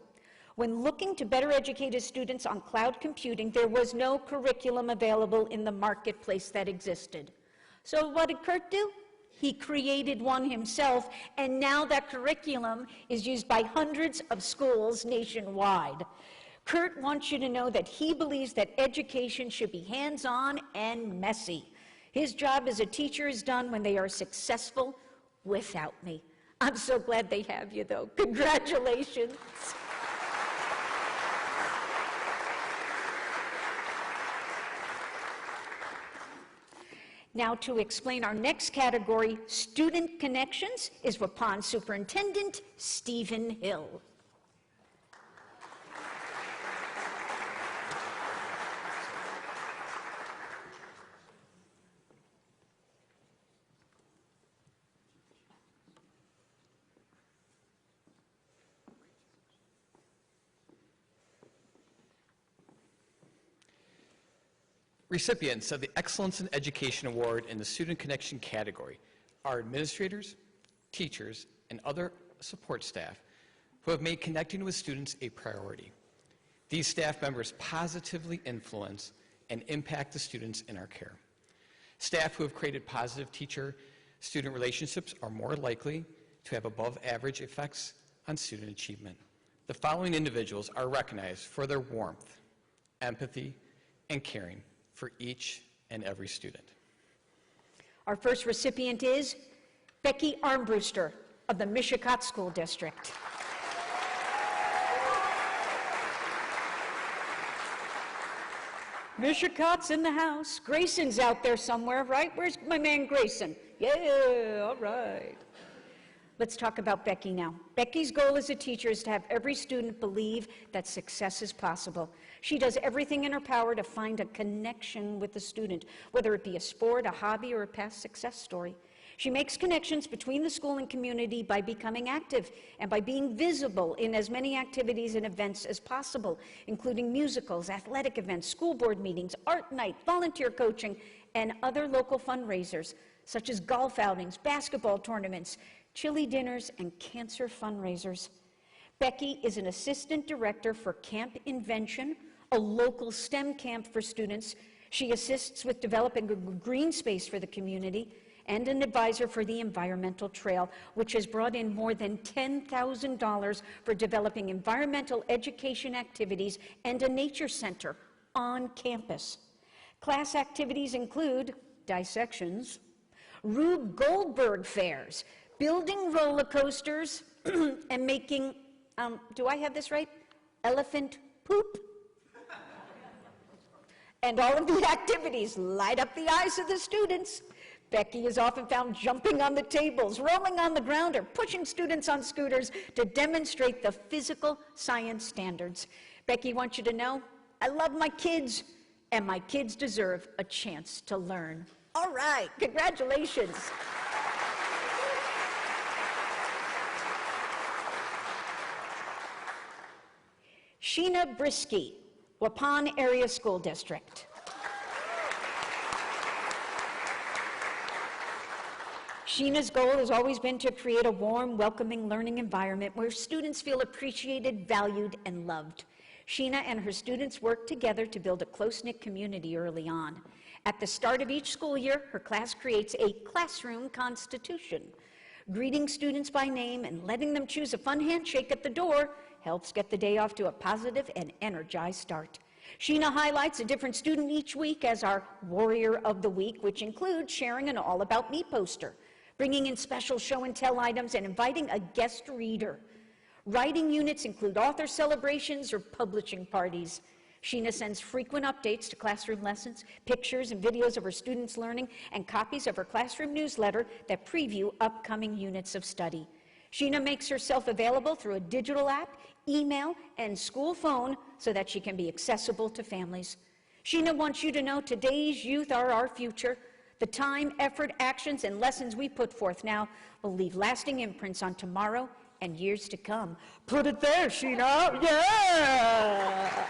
When looking to better educate his students on cloud computing, there was no curriculum available in the marketplace that existed. So what did Kurt do? He created one himself, and now that curriculum is used by hundreds of schools nationwide. Kurt wants you to know that he believes that education should be hands-on and messy. His job as a teacher is done when they are successful without me. I'm so glad they have you, though. Congratulations. Now, to explain our next category, Student Connections, is Waupun Superintendent Stephen Hill. Recipients of the Excellence in Education Award in the Student Connection category are administrators, teachers, and other support staff who have made connecting with students a priority. These staff members positively influence and impact the students in our care. Staff who have created positive teacher-student relationships are more likely to have above-average effects on student achievement. The following individuals are recognized for their warmth, empathy, and caring for each and every student. Our first recipient is Becky Armbruster of the Mishicot School District. Mishicot's in the house. Grayson's out there somewhere, right? Where's my man Grayson? Yeah, all right. Let's talk about Becky now. Becky's goal as a teacher is to have every student believe that success is possible. She does everything in her power to find a connection with the student, whether it be a sport, a hobby, or a past success story. She makes connections between the school and community by becoming active and by being visible in as many activities and events as possible, including musicals, athletic events, school board meetings, art night, volunteer coaching, and other local fundraisers, such as golf outings, basketball tournaments, chili dinners, and cancer fundraisers. Becky is an assistant director for Camp Invention, a local STEM camp for students. She assists with developing a green space for the community and an advisor for the Environmental Trail, which has brought in more than $10,000 for developing environmental education activities and a nature center on campus. Class activities include dissections, Rube Goldberg fairs, building roller coasters, and making, do I have this right? Elephant poop? And all of the activities light up the eyes of the students. Becky is often found jumping on the tables, rolling on the ground, or pushing students on scooters to demonstrate the physical science standards. Becky wants you to know, I love my kids, and my kids deserve a chance to learn. All right, congratulations. Sheena Brisky, Waupun Area School District. Sheena's goal has always been to create a warm, welcoming learning environment where students feel appreciated, valued, and loved. Sheena and her students work together to build a close-knit community early on. At the start of each school year, her class creates a classroom constitution. Greeting students by name and letting them choose a fun handshake at the door helps get the day off to a positive and energized start. Sheena highlights a different student each week as our Warrior of the Week, which includes sharing an All About Me poster, bringing in special show and tell items, and inviting a guest reader. Writing units include author celebrations or publishing parties. Sheena sends frequent updates to classroom lessons, pictures and videos of her students' learning, and copies of her classroom newsletter that preview upcoming units of study. Sheena makes herself available through a digital app, email, and school phone so that she can be accessible to families. Sheena wants you to know today's youth are our future. The time, effort, actions, and lessons we put forth now will leave lasting imprints on tomorrow and years to come. Put it there, Sheena. Yeah!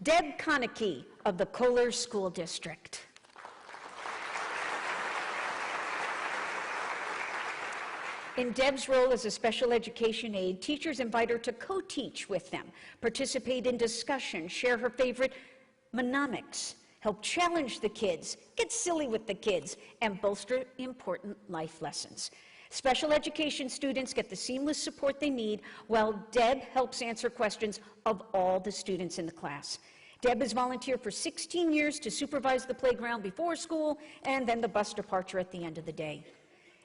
Deb Konecki of the Kohler School District. In Deb's role as a special education aide, teachers invite her to co-teach with them, participate in discussion, share her favorite mnemonics, help challenge the kids, get silly with the kids, and bolster important life lessons. Special education students get the seamless support they need, while Deb helps answer questions of all the students in the class. Deb has volunteered for 16 years to supervise the playground before school and then the bus departure at the end of the day.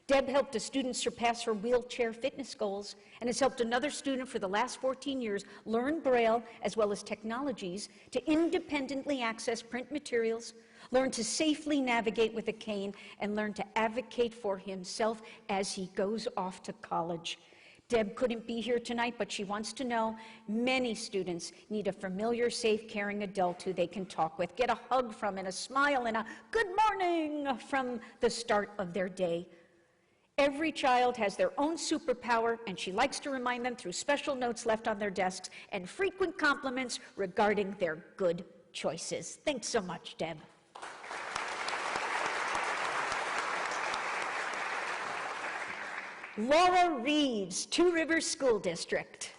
Deb helped a student surpass her wheelchair fitness goals and has helped another student for the last 14 years learn Braille as well as technologies to independently access print materials, learn to safely navigate with a cane, and learn to advocate for himself as he goes off to college. Deb couldn't be here tonight, but she wants to know many students need a familiar, safe, caring adult who they can talk with, get a hug from, and a smile and a good morning from the start of their day. Every child has their own superpower, and she likes to remind them through special notes left on their desks and frequent compliments regarding their good choices. Thanks so much, Deb. Laura Reeves, Two Rivers School District.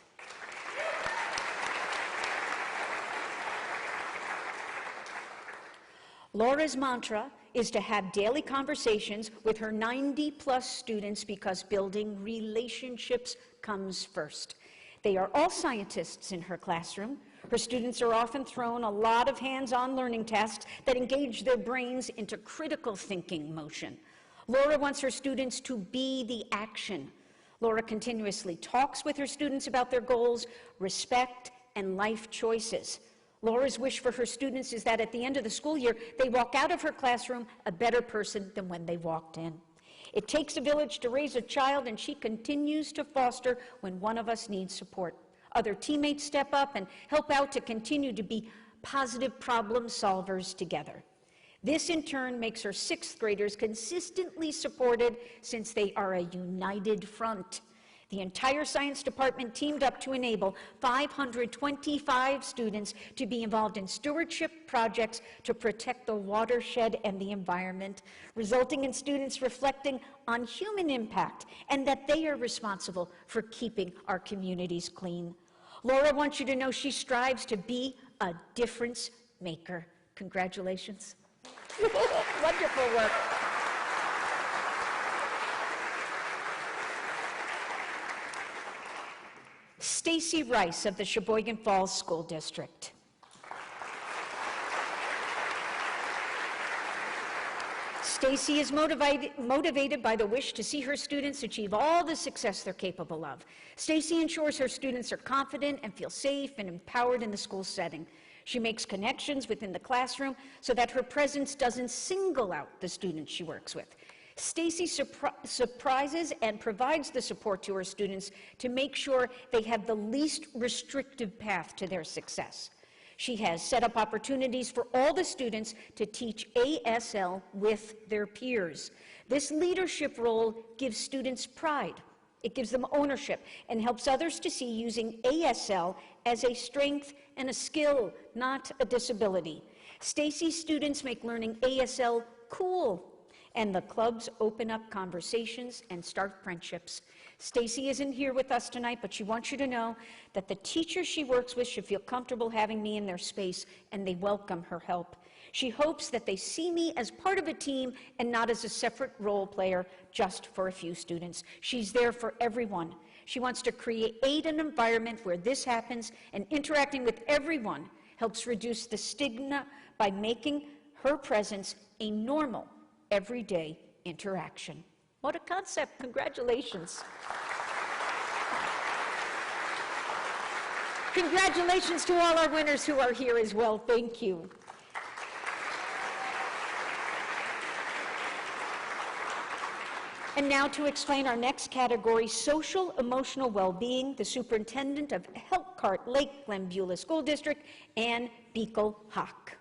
Laura's mantra is to have daily conversations with her 90-plus students because building relationships comes first. They are all scientists in her classroom. Her students are often thrown a lot of hands-on learning tasks that engage their brains into critical thinking motion. Laura wants her students to be the action. Laura continuously talks with her students about their goals, respect, and life choices. Laura's wish for her students is that at the end of the school year, they walk out of her classroom a better person than when they walked in. It takes a village to raise a child, and she continues to foster when one of us needs support. Other teammates step up and help out to continue to be positive problem solvers together. This, in turn, makes her sixth graders consistently supported since they are a united front. The entire science department teamed up to enable 525 students to be involved in stewardship projects to protect the watershed and the environment, resulting in students reflecting on human impact and that they are responsible for keeping our communities clean. Laura wants you to know she strives to be a difference maker. Congratulations. Wonderful work. Stacy Rice of the Sheboygan Falls School District. Stacy is motivated by the wish to see her students achieve all the success they're capable of. Stacy ensures her students are confident and feel safe and empowered in the school setting. She makes connections within the classroom so that her presence doesn't single out the students she works with. Stacy surprises and provides the support to her students to make sure they have the least restrictive path to their success. She has set up opportunities for all the students to teach ASL with their peers. This leadership role gives students pride. It gives them ownership and helps others to see using ASL as a strength and a skill, not a disability. Stacy's students make learning ASL cool, and the clubs open up conversations and start friendships. Stacy isn't here with us tonight, but she wants you to know that the teachers she works with should feel comfortable having me in their space, and they welcome her help. She hopes that they see me as part of a team and not as a separate role player just for a few students. She's there for everyone. She wants to create an environment where this happens, and interacting with everyone helps reduce the stigma by making her presence a normal, everyday interaction. What a concept. Congratulations. Congratulations to all our winners who are here as well. Thank you. And now to explain our next category, social emotional well-being, the superintendent of Elkhart Lake Glen Beulah School District, Ann Beekle-Hock.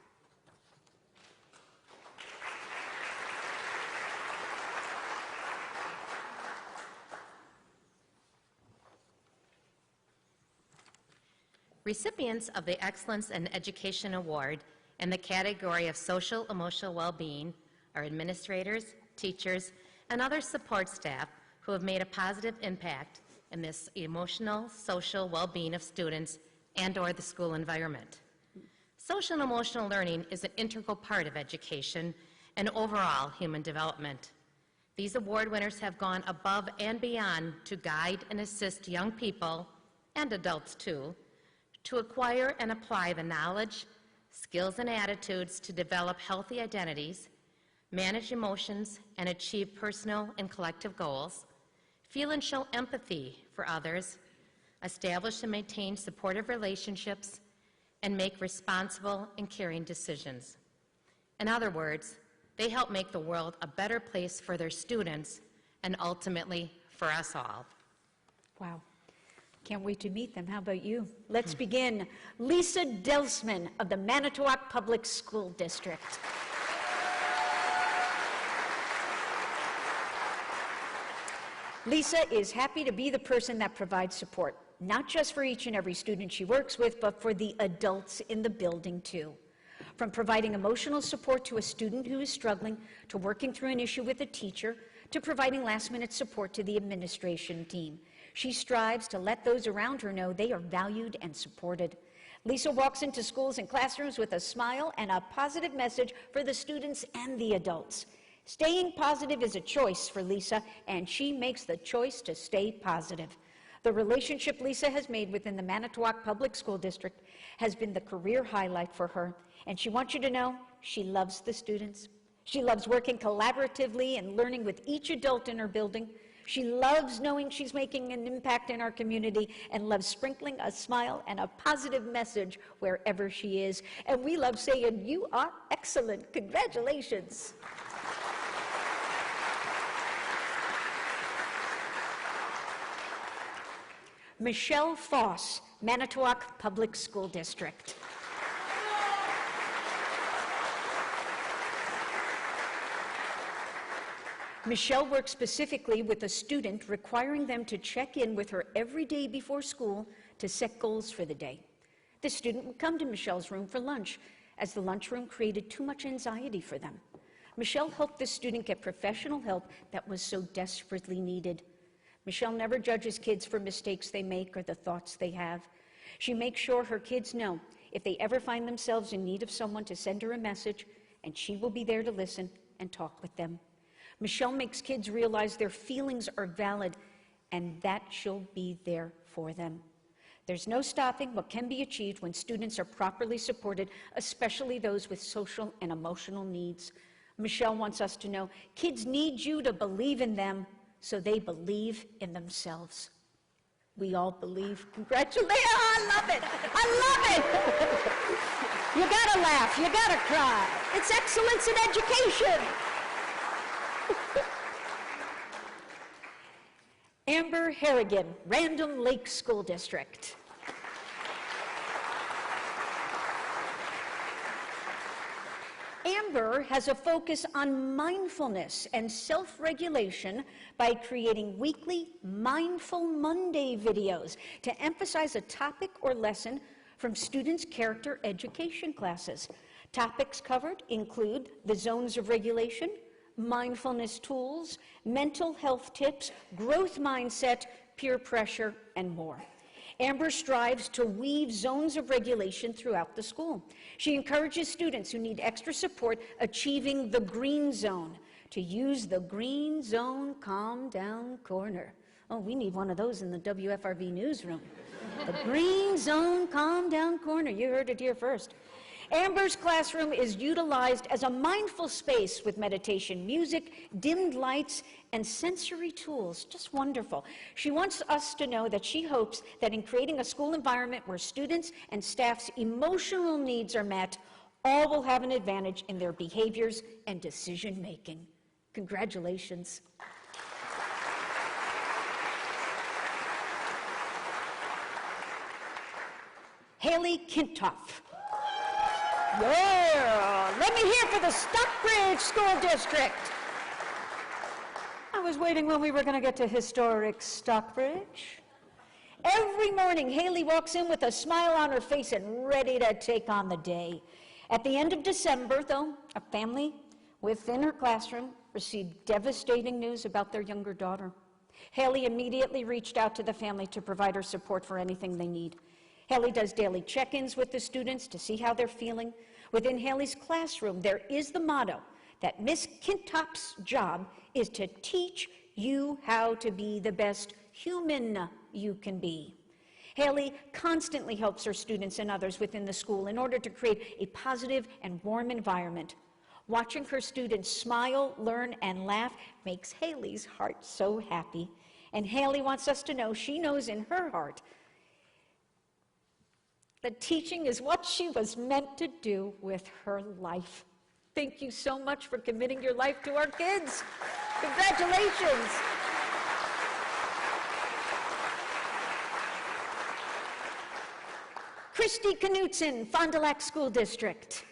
Recipients of the Excellence in Education Award in the category of Social Emotional Well-Being are administrators, teachers, and other support staff who have made a positive impact in this emotional, social well-being of students and/or the school environment. Social and emotional learning is an integral part of education and overall human development. These award winners have gone above and beyond to guide and assist young people, and adults too, to acquire and apply the knowledge, skills, and attitudes to develop healthy identities, manage emotions, and achieve personal and collective goals, feel and show empathy for others, establish and maintain supportive relationships, and make responsible and caring decisions. In other words, they help make the world a better place for their students and ultimately for us all. Wow. Can't wait to meet them. How about you? Let's begin. Lisa Delsman of the Manitowoc Public School District. Lisa is happy to be the person that provides support, not just for each and every student she works with, but for the adults in the building too. From providing emotional support to a student who is struggling, to working through an issue with a teacher, to providing last-minute support to the administration team. She strives to let those around her know they are valued and supported. Lisa walks into schools and classrooms with a smile and a positive message for the students and the adults. Staying positive is a choice for Lisa, and she makes the choice to stay positive. The relationship Lisa has made within the Manitowoc Public School District has been the career highlight for her, and she wants you to know she loves the students. She loves working collaboratively and learning with each adult in her building. She loves knowing she's making an impact in our community and loves sprinkling a smile and a positive message wherever she is. And we love saying, you are excellent. Congratulations. Michelle Foss, Manitowoc Public School District. Michelle works specifically with a student, requiring them to check in with her every day before school to set goals for the day. The student would come to Michelle's room for lunch, as the lunchroom created too much anxiety for them. Michelle helped the student get professional help that was so desperately needed. Michelle never judges kids for mistakes they make or the thoughts they have. She makes sure her kids know if they ever find themselves in need of someone to send her a message, and she will be there to listen and talk with them. Michelle makes kids realize their feelings are valid and that she'll be there for them. There's no stopping what can be achieved when students are properly supported, especially those with social and emotional needs. Michelle wants us to know kids need you to believe in them so they believe in themselves. We all believe. Congratulations. I love it. I love it. You gotta laugh. You gotta cry. It's excellence in education. Amber Harrigan, Random Lake School District. Amber has a focus on mindfulness and self-regulation by creating weekly Mindful Monday videos to emphasize a topic or lesson from students' character education classes. Topics covered include the zones of regulation, mindfulness tools, mental health tips, growth mindset, peer pressure, and more. Amber strives to weave zones of regulation throughout the school. She encourages students who need extra support achieving the green zone to use the green zone calm down corner. Oh, we need one of those in the WFRV newsroom. The green zone calm down corner. You heard it here first. Amber's classroom is utilized as a mindful space with meditation music, dimmed lights, and sensory tools. Just wonderful. She wants us to know that she hopes that in creating a school environment where students and staff's emotional needs are met, all will have an advantage in their behaviors and decision making. Congratulations. Haley Kintoff. Yeah, let me hear for the Stockbridge School District. I was waiting when we were going to get to historic Stockbridge. Every morning, Haley walks in with a smile on her face and ready to take on the day. At the end of December, though, a family within her classroom received devastating news about their younger daughter. Haley immediately reached out to the family to provide her support for anything they need. Haley does daily check-ins with the students to see how they're feeling. Within Haley's classroom, there is the motto that Miss Kintopp's job is to teach you how to be the best human you can be. Haley constantly helps her students and others within the school in order to create a positive and warm environment. Watching her students smile, learn, and laugh makes Haley's heart so happy. And Haley wants us to know she knows in her heart that teaching is what she was meant to do with her life. Thank you so much for committing your life to our kids. Congratulations. Christy Knutson, Fond du Lac School District.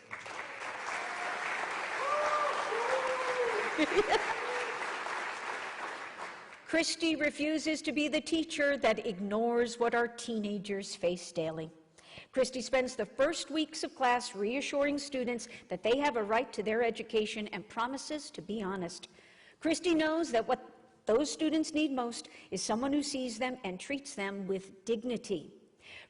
Christy refuses to be the teacher that ignores what our teenagers face daily. Christy spends the first weeks of class reassuring students that they have a right to their education and promises to be honest. Christy knows that what those students need most is someone who sees them and treats them with dignity.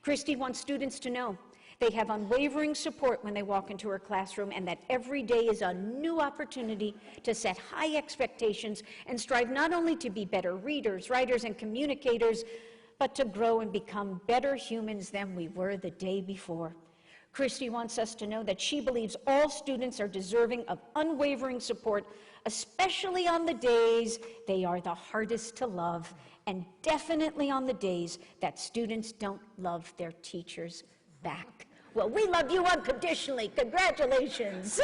Christy wants students to know they have unwavering support when they walk into her classroom, and that every day is a new opportunity to set high expectations and strive not only to be better readers, writers, and communicators, but to grow and become better humans than we were the day before. Christy wants us to know that she believes all students are deserving of unwavering support, especially on the days they are the hardest to love, and definitely on the days that students don't love their teachers back. Well, we love you unconditionally. Congratulations.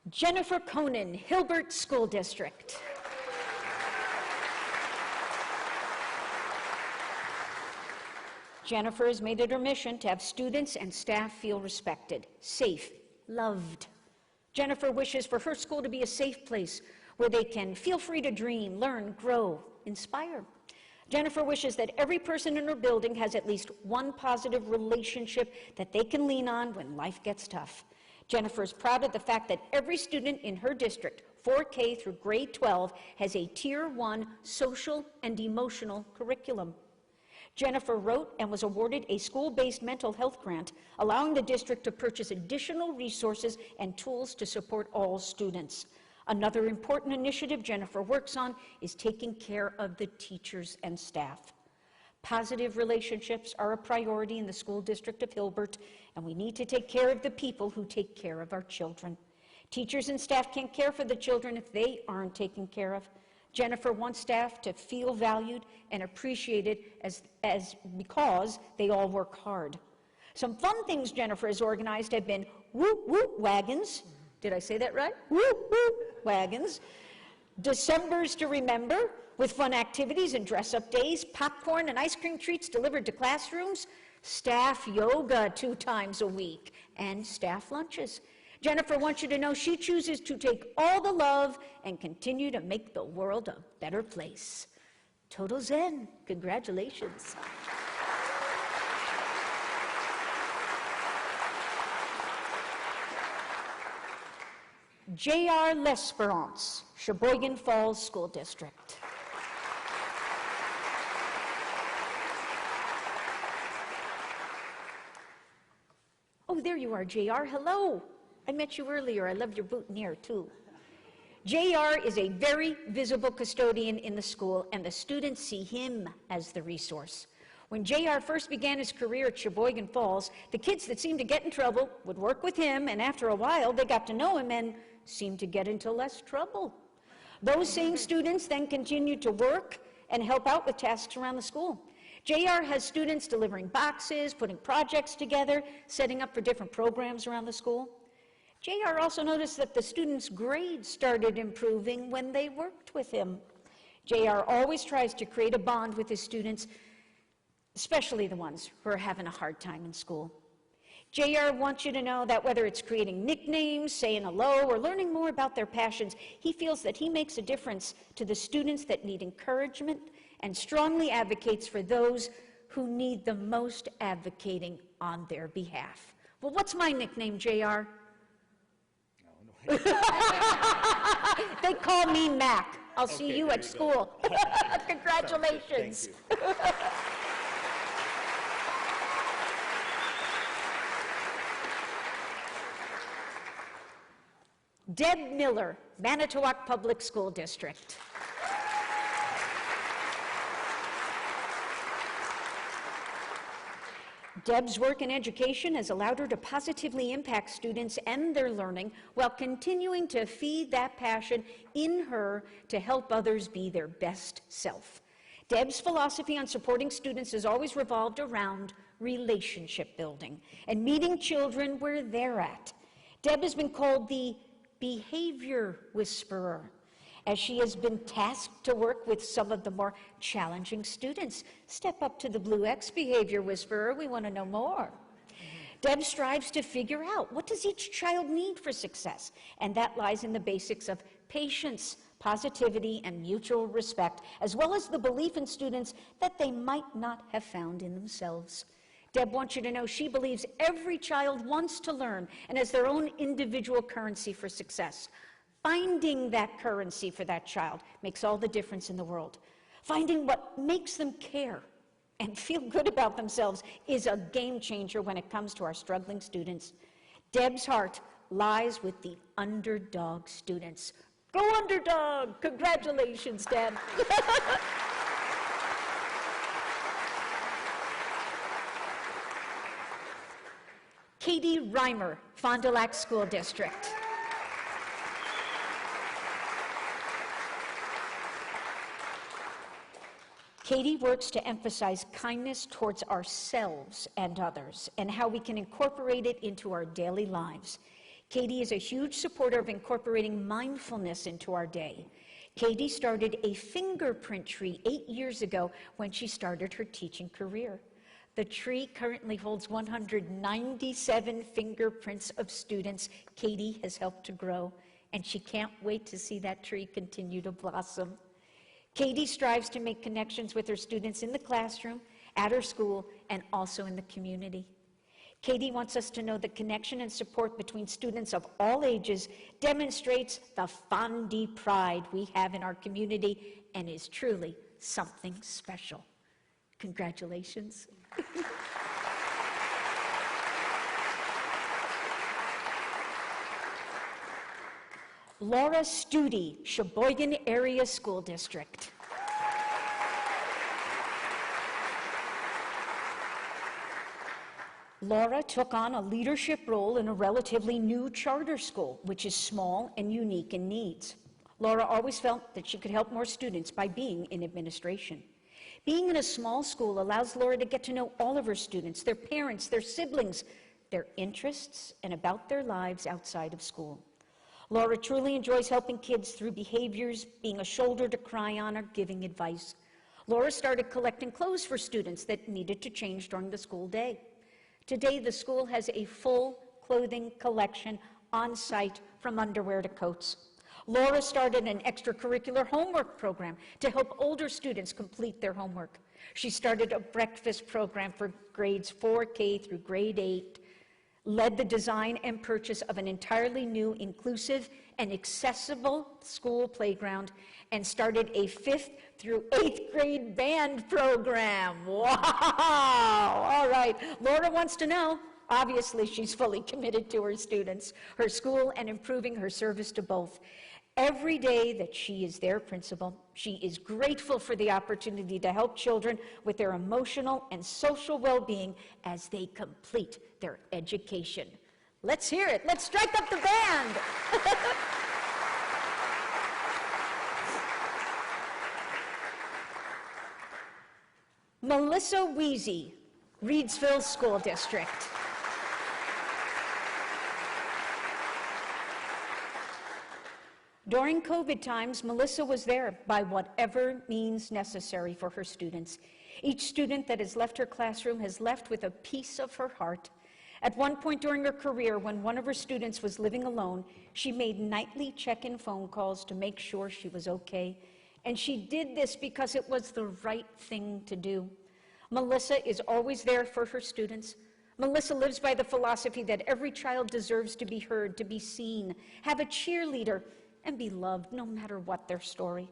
Jennifer Conan, Hilbert School District. Jennifer has made it her mission to have students and staff feel respected, safe, loved. Jennifer wishes for her school to be a safe place where they can feel free to dream, learn, grow, inspire. Jennifer wishes that every person in her building has at least one positive relationship that they can lean on when life gets tough. Jennifer is proud of the fact that every student in her district, 4K through grade 12, has a Tier 1 social and emotional curriculum. Jennifer wrote and was awarded a school-based mental health grant, allowing the district to purchase additional resources and tools to support all students. Another important initiative Jennifer works on is taking care of the teachers and staff. Positive relationships are a priority in the school district of Hilbert, and we need to take care of the people who take care of our children. Teachers and staff can't care for the children if they aren't taken care of. Jennifer wants staff to feel valued and appreciated because they all work hard. Some fun things Jennifer has organized have been whoop whoop wagons. Did I say that right? Whoop whoop wagons. December's to remember, with fun activities and dress-up days, popcorn and ice cream treats delivered to classrooms, staff yoga 2 times a week, and staff lunches. Jennifer wants you to know she chooses to take all the love and continue to make the world a better place. Total Zen. Congratulations. J.R. L'Esperance, Sheboygan Falls School District. Oh, there you are, J.R. Hello. I met you earlier. I love your boutonniere, too. J.R. is a very visible custodian in the school, and the students see him as the resource. When J.R. first began his career at Sheboygan Falls, the kids that seemed to get in trouble would work with him, and after a while, they got to know him and seemed to get into less trouble. Those same students then continued to work and help out with tasks around the school. J.R. has students delivering boxes, putting projects together, setting up for different programs around the school. J.R. also noticed that the students' grades started improving when they worked with him. J.R. always tries to create a bond with his students, especially the ones who are having a hard time in school. J.R. wants you to know that whether it's creating nicknames, saying hello, or learning more about their passions, he feels that he makes a difference to the students that need encouragement and strongly advocates for those who need the most advocating on their behalf. Well, what's my nickname, J.R.? They call me Mac. I'll see you at school. Congratulations. Deb Miller, Manitowoc Public School District. Deb's work in education has allowed her to positively impact students and their learning while continuing to feed that passion in her to help others be their best self. Deb's philosophy on supporting students has always revolved around relationship building and meeting children where they're at. Deb has been called the behavior whisperer, as she has been tasked to work with some of the more challenging students. Step up to the Blue X behavior whisperer. We want to know more. Deb strives to figure out, what does each child need for success? And that lies in the basics of patience, positivity, and mutual respect, as well as the belief in students that they might not have found in themselves. Deb wants you to know she believes every child wants to learn and has their own individual currency for success. Finding that currency for that child makes all the difference in the world. Finding what makes them care and feel good about themselves is a game changer when it comes to our struggling students. Deb's heart lies with the underdog students. Go Underdog! Congratulations, Deb. Katie Reimer, Fond du Lac School District. Katie works to emphasize kindness towards ourselves and others, and how we can incorporate it into our daily lives. Katie is a huge supporter of incorporating mindfulness into our day. Katie started a fingerprint tree 8 years ago when she started her teaching career. The tree currently holds 197 fingerprints of students Katie has helped to grow, and she can't wait to see that tree continue to blossom. Katie strives to make connections with her students in the classroom, at her school, and also in the community. Katie wants us to know the connection and support between students of all ages demonstrates the Fondi pride we have in our community and is truly something special. Congratulations. Laura Studi, Sheboygan Area School District. Laura took on a leadership role in a relatively new charter school, which is small and unique in needs. Laura always felt that she could help more students by being in administration. Being in a small school allows Laura to get to know all of her students, their parents, their siblings, their interests, and about their lives outside of school. Laura truly enjoys helping kids through behaviors, being a shoulder to cry on, or giving advice. Laura started collecting clothes for students that needed to change during the school day. Today, the school has a full clothing collection on site from underwear to coats. Laura started an extracurricular homework program to help older students complete their homework. She started a breakfast program for grades 4K through grade 8, led the design and purchase of an entirely new, inclusive, and accessible school playground, and started a 5th through 8th grade band program. Wow! All right, Laura wants to know. Obviously, she's fully committed to her students, her school, and improving her service to both. Every day that she is their principal, she is grateful for the opportunity to help children with their emotional and social well-being as they complete their education. Let's hear it. Let's strike up the band. Melissa Wheezy, Reidsville School District. During COVID times, Melissa was there by whatever means necessary for her students. Each student that has left her classroom has left with a piece of her heart. At one point during her career, when one of her students was living alone, she made nightly check-in phone calls to make sure she was okay. And she did this because it was the right thing to do. Melissa is always there for her students. Melissa lives by the philosophy that every child deserves to be heard, to be seen, have a cheerleader, and be loved no matter what their story.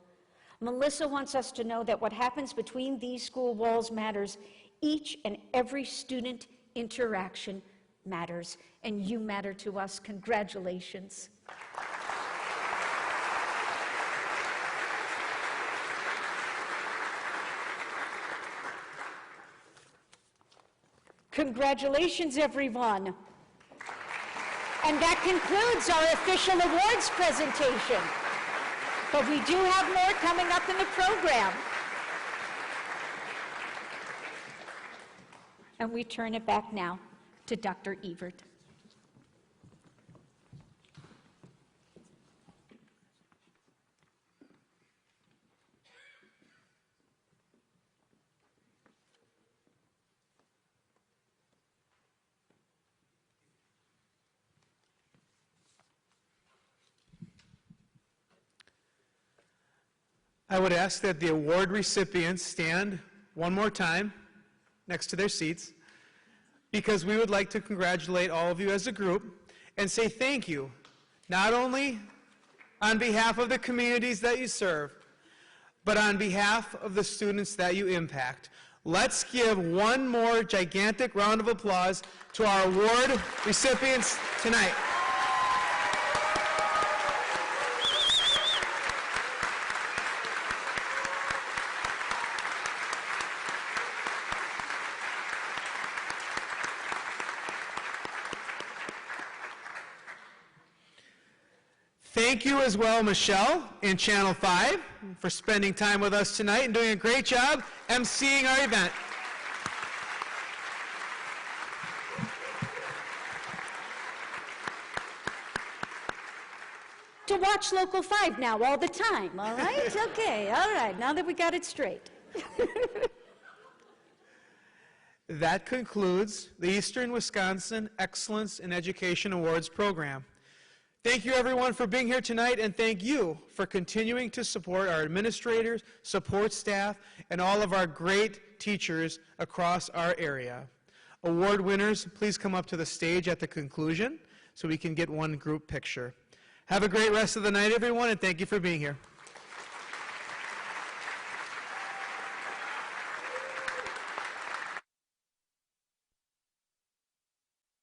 Melissa wants us to know that what happens between these school walls matters. Each and every student interaction matters, and you matter to us. Congratulations. Congratulations, everyone. And that concludes our official awards presentation. But we do have more coming up in the program. And we turn it back now to Dr. Ebert. I would ask that the award recipients stand one more time next to their seats, because we would like to congratulate all of you as a group and say thank you, not only on behalf of the communities that you serve, but on behalf of the students that you impact. Let's give one more gigantic round of applause to our award recipients tonight. Thank you as well, Michelle in Channel 5, for spending time with us tonight and doing a great job emceeing our event. To watch Local 5 now all the time, all right? Okay, all right, now that we got it straight. That concludes the Eastern Wisconsin Excellence in Education Awards program. Thank you, everyone, for being here tonight, and thank you for continuing to support our administrators, support staff, and all of our great teachers across our area. Award winners, please come up to the stage at the conclusion so we can get one group picture. Have a great rest of the night, everyone, and thank you for being here.